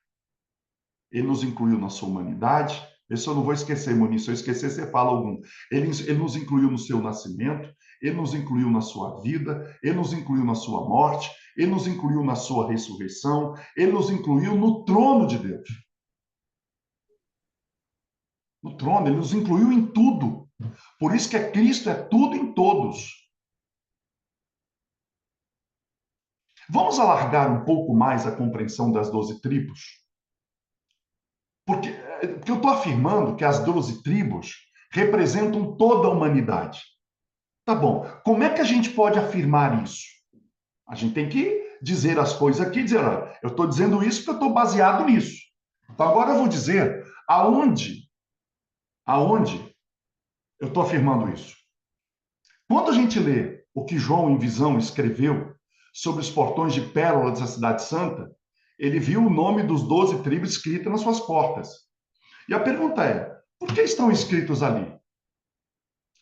Ele nos incluiu na sua humanidade. Isso eu não vou esquecer, Muniz. Se eu esquecer, você fala algum. Ele nos incluiu no seu nascimento, ele nos incluiu na sua vida, ele nos incluiu na sua morte, ele nos incluiu na sua ressurreição, ele nos incluiu no trono de Deus. No trono, ele nos incluiu em tudo. Por isso que Cristo é tudo em todos. Vamos alargar um pouco mais a compreensão das 12 tribos? Porque eu estou afirmando que as 12 tribos representam toda a humanidade. Tá bom, como é que a gente pode afirmar isso? A gente tem que dizer as coisas aqui, dizer, olha, eu estou dizendo isso porque eu estou baseado nisso. Então agora eu vou dizer aonde eu estou afirmando isso. Quando a gente lê o que João, em visão, escreveu sobre os portões de pérola da cidade santa, ele viu o nome dos 12 tribos escrito nas suas portas. E a pergunta é, por que estão escritos ali?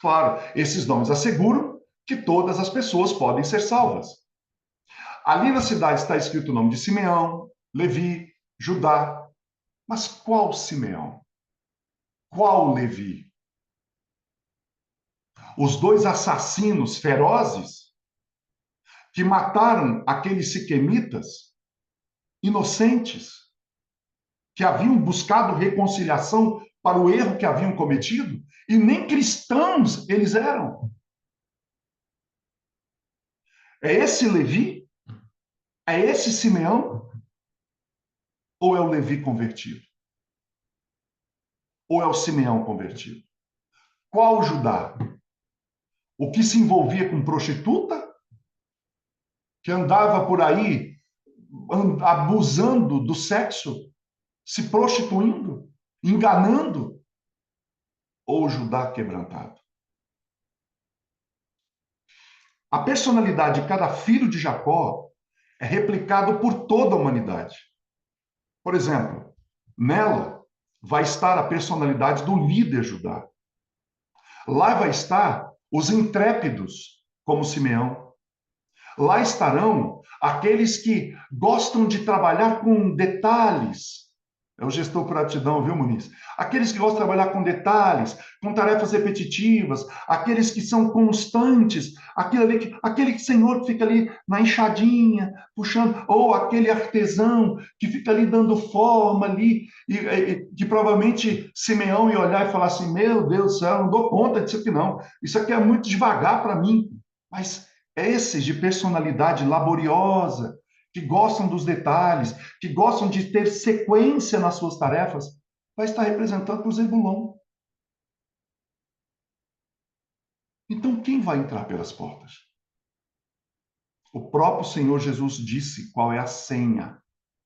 Claro, esses nomes asseguram que todas as pessoas podem ser salvas. Ali na cidade está escrito o nome de Simeão, Levi, Judá. Mas qual Simeão? Qual Levi? Os dois assassinos ferozes que mataram aqueles siquemitas inocentes, que haviam buscado reconciliação para o erro que haviam cometido, e nem cristãos eles eram. É esse Levi? É esse Simeão? Ou é o Levi convertido? Ou é o Simeão convertido? Qual Judá? O que se envolvia com prostituta? Que andava por aí abusando do sexo, se prostituindo, enganando? Ou Judá quebrantado? A personalidade de cada filho de Jacó é replicado por toda a humanidade. Por exemplo, nela vai estar a personalidade do líder Judá. Lá vai estar os intrépidos, como Simeão. Lá estarão aqueles que gostam de trabalhar com detalhes. É o gestor por aptidão, viu, Muniz? Aqueles que gostam de trabalhar com detalhes, com tarefas repetitivas, aqueles que são constantes, aquele senhor que fica ali na enxadinha, puxando, ou aquele artesão que fica ali dando forma ali, que provavelmente Simeão ia olhar e falar assim: meu Deus do céu, eu não dou conta disso aqui não, isso aqui é muito devagar para mim. Mas esses de personalidade laboriosa, que gostam dos detalhes, que gostam de ter sequência nas suas tarefas, vai estar representado por Zebulon. Então, quem vai entrar pelas portas? O próprio Senhor Jesus disse qual é a senha.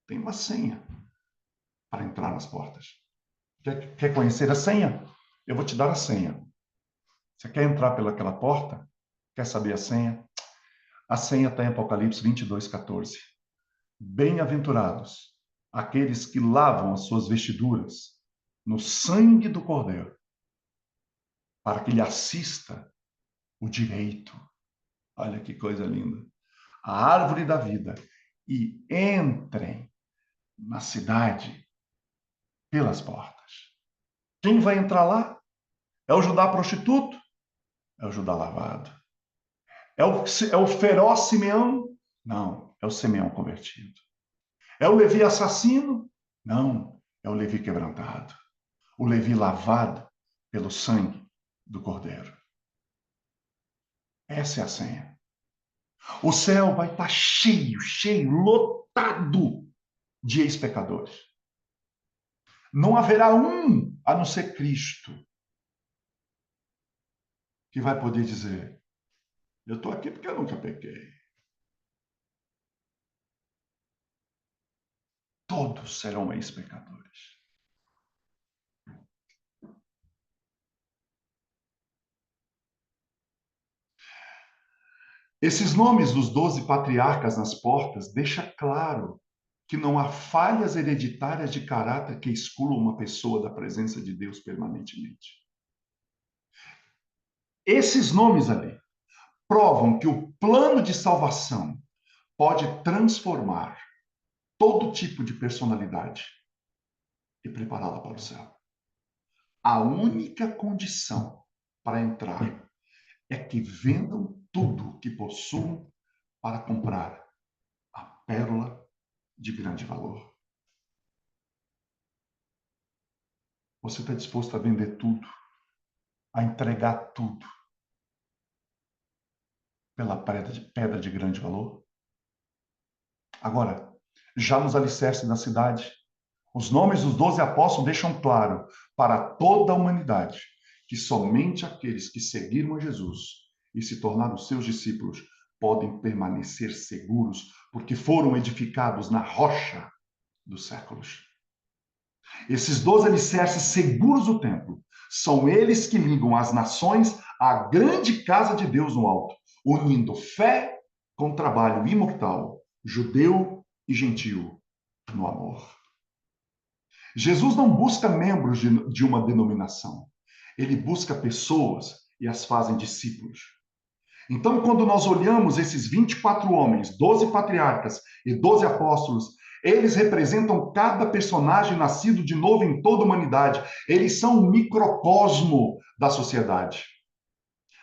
Tem uma senha para entrar nas portas. Quer conhecer a senha? Eu vou te dar a senha. Você quer entrar pelaquela porta? Quer saber a senha? A senha está em Apocalipse 22:14. Bem-aventurados aqueles que lavam as suas vestiduras no sangue do Cordeiro, para que lhe assista o direito. Olha que coisa linda. A árvore da vida. E entrem na cidade pelas portas. Quem vai entrar lá? É o Judá prostituto? É o Judá lavado. É o feroz Simeão? Não, é o Simeão convertido. É o Levi assassino? Não, é o Levi quebrantado. O Levi lavado pelo sangue do Cordeiro. Essa é a senha. O céu vai estar cheio, lotado de ex-pecadores. Não haverá um, a não ser Cristo, que vai poder dizer: eu estou aqui porque eu nunca pequei. Todos serão ex-pecadores. Esses nomes dos 12 patriarcas nas portas deixa claro que não há falhas hereditárias de caráter que excluam uma pessoa da presença de Deus permanentemente. Esses nomes ali provam que o plano de salvação pode transformar todo tipo de personalidade e prepará-la para o céu. A única condição para entrar é que vendam tudo que possuem para comprar a pérola de grande valor. Você está disposto a vender tudo, a entregar tudo pela pedra de grande valor? Agora, já nos alicerces da cidade, os nomes dos 12 apóstolos deixam claro para toda a humanidade que somente aqueles que seguiram a Jesus e se tornaram seus discípulos podem permanecer seguros, porque foram edificados na rocha dos séculos. Esses 12 alicerces seguros do templo são eles que ligam as nações à grande casa de Deus no alto, unindo fé com trabalho imortal, judeu e gentil, no amor. Jesus não busca membros de uma denominação. Ele busca pessoas e as fazem discípulos. Então, quando nós olhamos esses 24 homens, 12 patriarcas e 12 apóstolos, eles representam cada personagem nascido de novo em toda a humanidade. Eles são um microcosmo da sociedade.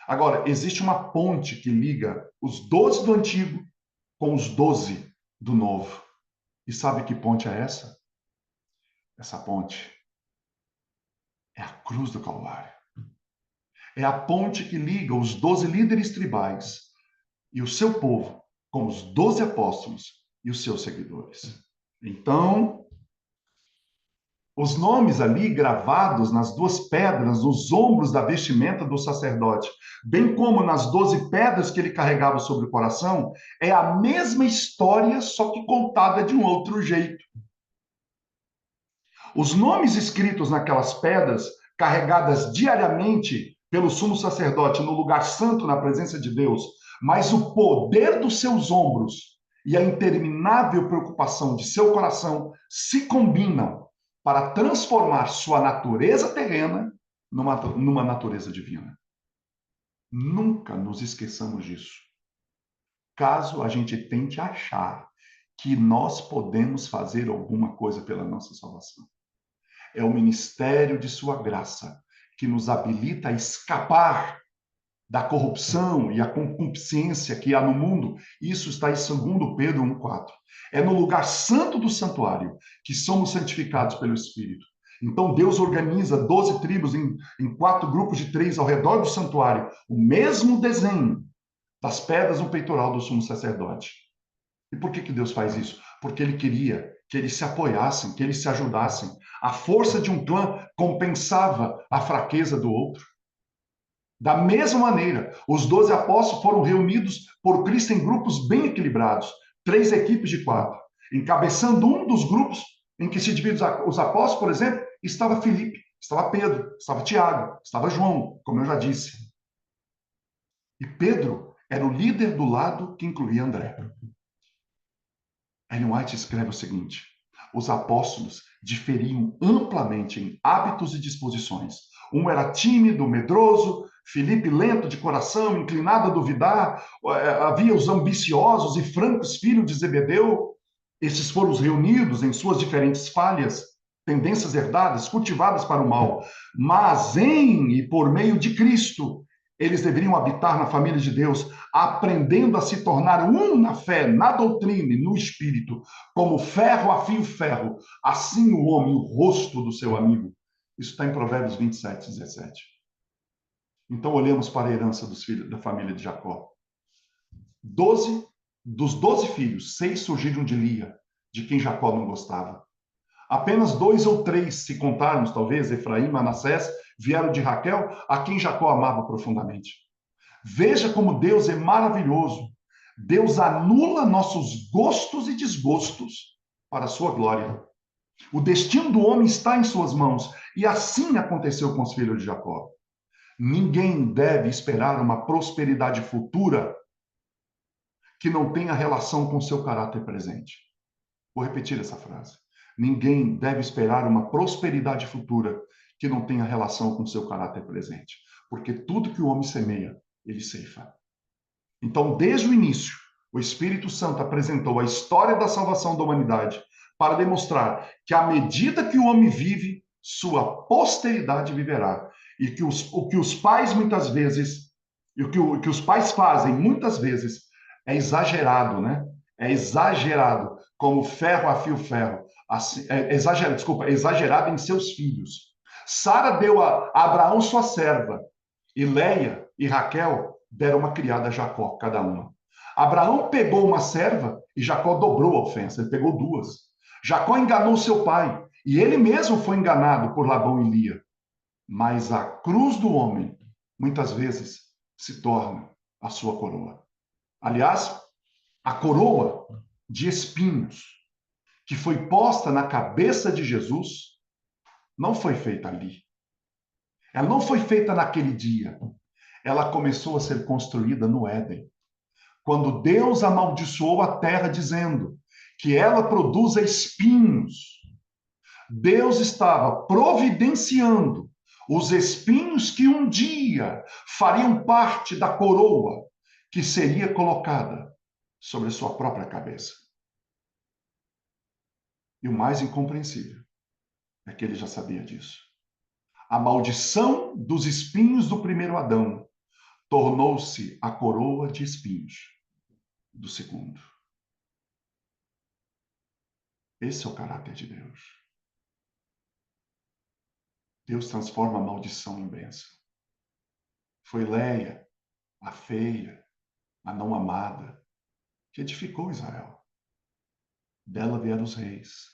Agora, existe uma ponte que liga os 12 do antigo com os 12 do novo. E sabe que ponte é essa? Essa ponte é a cruz do Calvário. É a ponte que liga os 12 líderes tribais e o seu povo com os 12 apóstolos e os seus seguidores. Então, os nomes ali gravados nas duas pedras, nos ombros da vestimenta do sacerdote, bem como nas 12 pedras que ele carregava sobre o coração, é a mesma história, só que contada de um outro jeito. Os nomes escritos naquelas pedras, carregadas diariamente pelo sumo sacerdote no lugar santo, na presença de Deus, mas o poder dos seus ombros e a interminável preocupação de seu coração se combinam para transformar sua natureza terrena numa natureza divina. Nunca nos esqueçamos disso. Caso a gente tente achar que nós podemos fazer alguma coisa pela nossa salvação. É o ministério de sua graça que nos habilita a escapar da corrupção e a concupiscência que há no mundo. Isso está em 2 Pedro 1,4. É no lugar santo do santuário que somos santificados pelo Espírito. Então Deus organiza 12 tribos em 4 grupos de 3 ao redor do santuário, o mesmo desenho das pedras no peitoral do sumo sacerdote. E por que Deus faz isso? Porque ele queria que eles se apoiassem, que eles se ajudassem. A força de um clã compensava a fraqueza do outro. Da mesma maneira, os 12 apóstolos foram reunidos por Cristo em grupos bem equilibrados, 3 equipes de 4. Encabeçando um dos grupos em que se dividem os apóstolos, por exemplo, estava Filipe, estava Pedro, estava Tiago, estava João, como eu já disse. E Pedro era o líder do lado que incluía André. Ellen White escreve o seguinte: os apóstolos diferiam amplamente em hábitos e disposições. Um era tímido, medroso, Filipe lento de coração, inclinado a duvidar, havia os ambiciosos e francos filhos de Zebedeu. Esses foram os reunidos em suas diferentes falhas, tendências herdadas, cultivadas para o mal. Mas em e por meio de Cristo, eles deveriam habitar na família de Deus, aprendendo a se tornar um na fé, na doutrina e no espírito, como ferro afia o ferro, assim o homem, o rosto do seu amigo. Isso está em Provérbios 27, 17. Então, olhamos para a herança dos filhos da família de Jacó. Dos 12 filhos, 6 surgiram de Lia, de quem Jacó não gostava. Apenas 2 ou 3, se contarmos, talvez, Efraim e Manassés, vieram de Raquel, a quem Jacó amava profundamente. Veja como Deus é maravilhoso. Deus anula nossos gostos e desgostos para a sua glória. O destino do homem está em suas mãos, e assim aconteceu com os filhos de Jacó. Ninguém deve esperar uma prosperidade futura que não tenha relação com seu caráter presente. Vou repetir essa frase. Ninguém deve esperar uma prosperidade futura que não tenha relação com seu caráter presente, porque tudo que o homem semeia, ele ceifa. Então, desde o início, o Espírito Santo apresentou a história da salvação da humanidade para demonstrar que, à medida que o homem vive, sua posteridade viverá. E que o que os pais muitas vezes, e o que os pais fazem muitas vezes, é exagerado, né? É exagerado, como ferro afia o ferro. Assim, é exagerado em seus filhos. Sara deu a Abraão sua serva, e Leia e Raquel deram uma criada a Jacó, cada uma. Abraão pegou uma serva e Jacó dobrou a ofensa, ele pegou duas. Jacó enganou seu pai e ele mesmo foi enganado por Labão e Lia. Mas a cruz do homem, muitas vezes, se torna a sua coroa. Aliás, a coroa de espinhos que foi posta na cabeça de Jesus não foi feita ali. Ela não foi feita naquele dia. Ela começou a ser construída no Éden, quando Deus amaldiçoou a terra, dizendo que ela produza espinhos. Deus estava providenciando os espinhos que um dia fariam parte da coroa que seria colocada sobre sua própria cabeça. E o mais incompreensível é que ele já sabia disso. A maldição dos espinhos do primeiro Adão tornou-se a coroa de espinhos do segundo. Esse é o caráter de Deus. Deus transforma a maldição em bênção. Foi Leia, a feia, a não amada, que edificou Israel. Dela vieram os reis.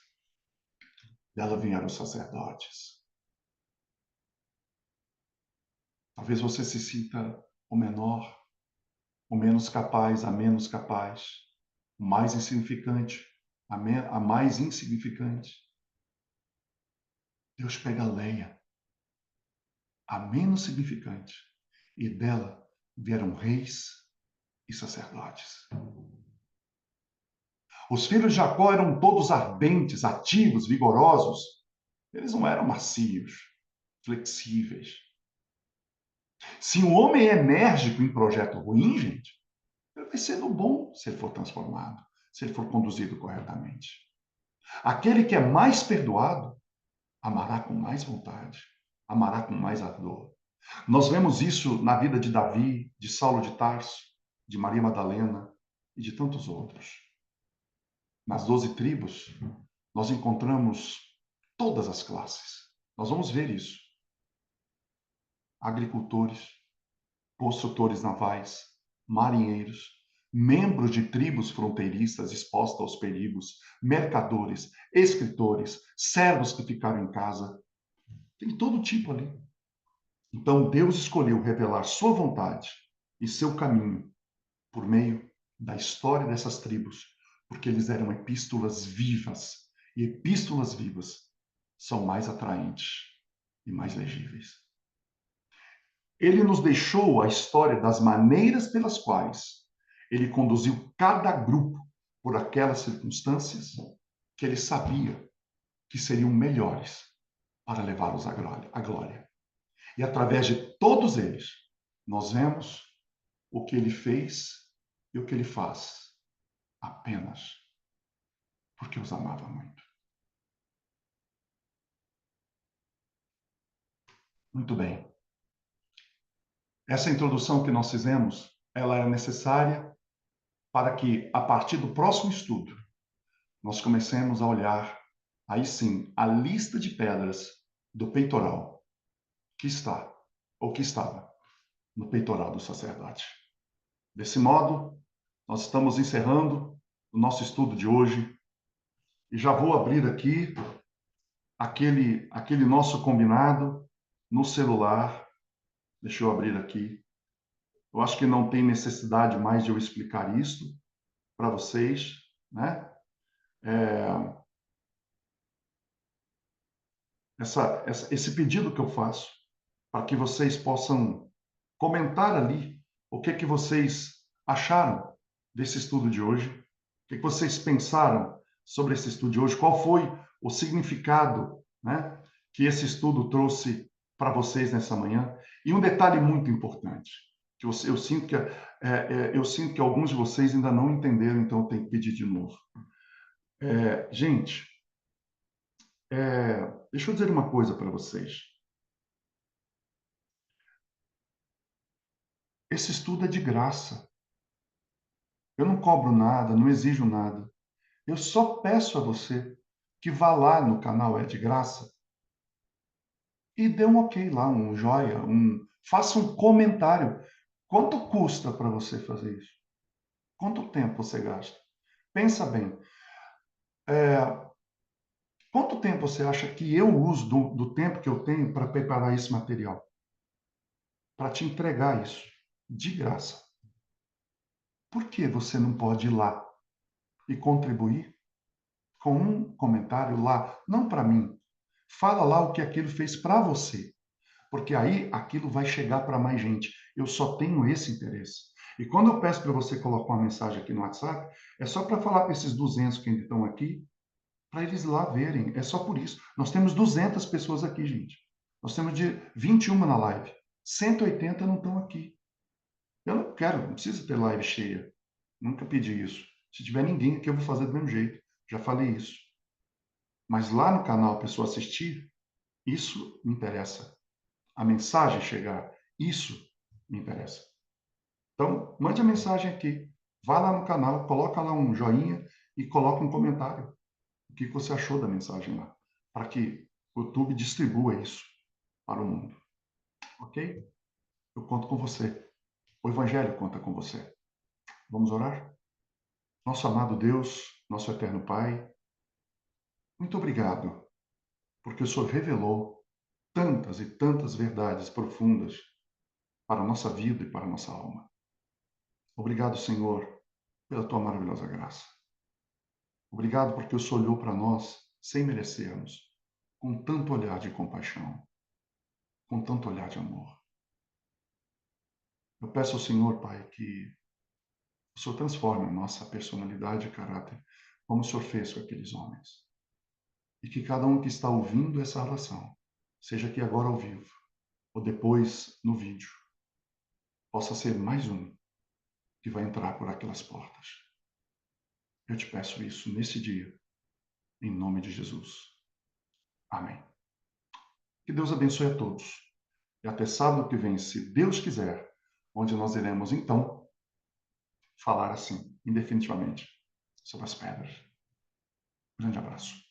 Dela vieram os sacerdotes. Talvez você se sinta o menor, o menos capaz, a menos capaz, o mais insignificante, a mais insignificante. Deus pega a Leia, a menos significante, e dela vieram reis e sacerdotes. Os filhos de Jacó eram todos ardentes, ativos, vigorosos. Eles não eram macios, flexíveis. Se um homem é enérgico em projeto ruim, gente, ele vai ser no bom se ele for transformado, se ele for conduzido corretamente. Aquele que é mais perdoado, amará com mais vontade, amará com mais ardor. Nós vemos isso na vida de Davi, de Saulo de Tarso, de Maria Madalena e de tantos outros. Nas 12 tribos, nós encontramos todas as classes. Nós vamos ver isso. Agricultores, construtores navais, marinheiros, membros de tribos fronteiriças expostas aos perigos, mercadores, escritores, servos que ficaram em casa. Tem todo tipo ali. Então Deus escolheu revelar sua vontade e seu caminho por meio da história dessas tribos, porque eles eram epístolas vivas. E epístolas vivas são mais atraentes e mais legíveis. Ele nos deixou a história das maneiras pelas quais ele conduziu cada grupo por aquelas circunstâncias que ele sabia que seriam melhores para levá-los à glória. E através de todos eles, nós vemos o que ele fez e o que ele faz, apenas porque os amava muito. Muito bem. Essa introdução que nós fizemos, ela é necessária para que, a partir do próximo estudo, nós comecemos a olhar, aí sim, a lista de pedras do peitoral que está, ou que estava, no peitoral do sacerdote. Desse modo, nós estamos encerrando o nosso estudo de hoje e já vou abrir aqui aquele nosso combinado no celular. Deixa eu abrir aqui. Eu acho que não tem necessidade mais de eu explicar isso para vocês, né? Esse pedido que eu faço para que vocês possam comentar ali o que vocês acharam desse estudo de hoje? O que vocês pensaram sobre esse estudo de hoje? Qual foi o significado, né, que esse estudo trouxe para vocês nessa manhã? E um detalhe muito importante, que eu sinto que alguns de vocês ainda não entenderam, então eu tenho que pedir de novo. Gente, deixa eu dizer uma coisa para vocês. Esse estudo é de graça. Eu não cobro nada, não exijo nada. Eu só peço a você que vá lá no canal É de Graça e dê um ok lá, um joia, faça um comentário. Quanto custa para você fazer isso? Quanto tempo você gasta? Pensa bem. Quanto tempo você acha que eu uso do tempo que eu tenho para preparar esse material? Para te entregar isso de graça. Por que você não pode ir lá e contribuir com um comentário lá? Não para mim. Fala lá o que aquilo fez para você. Porque aí aquilo vai chegar para mais gente. Eu só tenho esse interesse. E quando eu peço para você colocar uma mensagem aqui no WhatsApp, é só para falar para esses 200 que ainda estão aqui, para eles lá verem. É só por isso. Nós temos 200 pessoas aqui, gente. Nós temos de 21 na live. 180 não estão aqui. Eu não quero, não precisa ter live cheia. Nunca pedi isso. Se tiver ninguém aqui, eu vou fazer do mesmo jeito. Já falei isso. Mas lá no canal, a pessoa assistir, isso me interessa. A mensagem chegar, isso me interessa. Então, mande a mensagem aqui. Vá lá no canal, coloca lá um joinha e coloca um comentário. O que você achou da mensagem lá? Para que o YouTube distribua isso para o mundo. Ok? Eu conto com você. O Evangelho conta com você. Vamos orar? Nosso amado Deus, nosso eterno Pai, muito obrigado, porque o Senhor revelou tantas e tantas verdades profundas para a nossa vida e para a nossa alma. Obrigado, Senhor, pela tua maravilhosa graça. Obrigado porque o Senhor olhou para nós sem merecermos, com tanto olhar de compaixão, com tanto olhar de amor. Eu peço ao Senhor, Pai, que o Senhor transforme a nossa personalidade e caráter, como o Senhor fez com aqueles homens. E que cada um que está ouvindo essa oração, seja aqui agora ao vivo, ou depois no vídeo, possa ser mais um que vai entrar por aquelas portas. Eu te peço isso nesse dia, em nome de Jesus. Amém. Que Deus abençoe a todos. E até sábado que vem, se Deus quiser, onde nós iremos, então, falar assim, indefinitivamente, sobre as pedras. Grande abraço.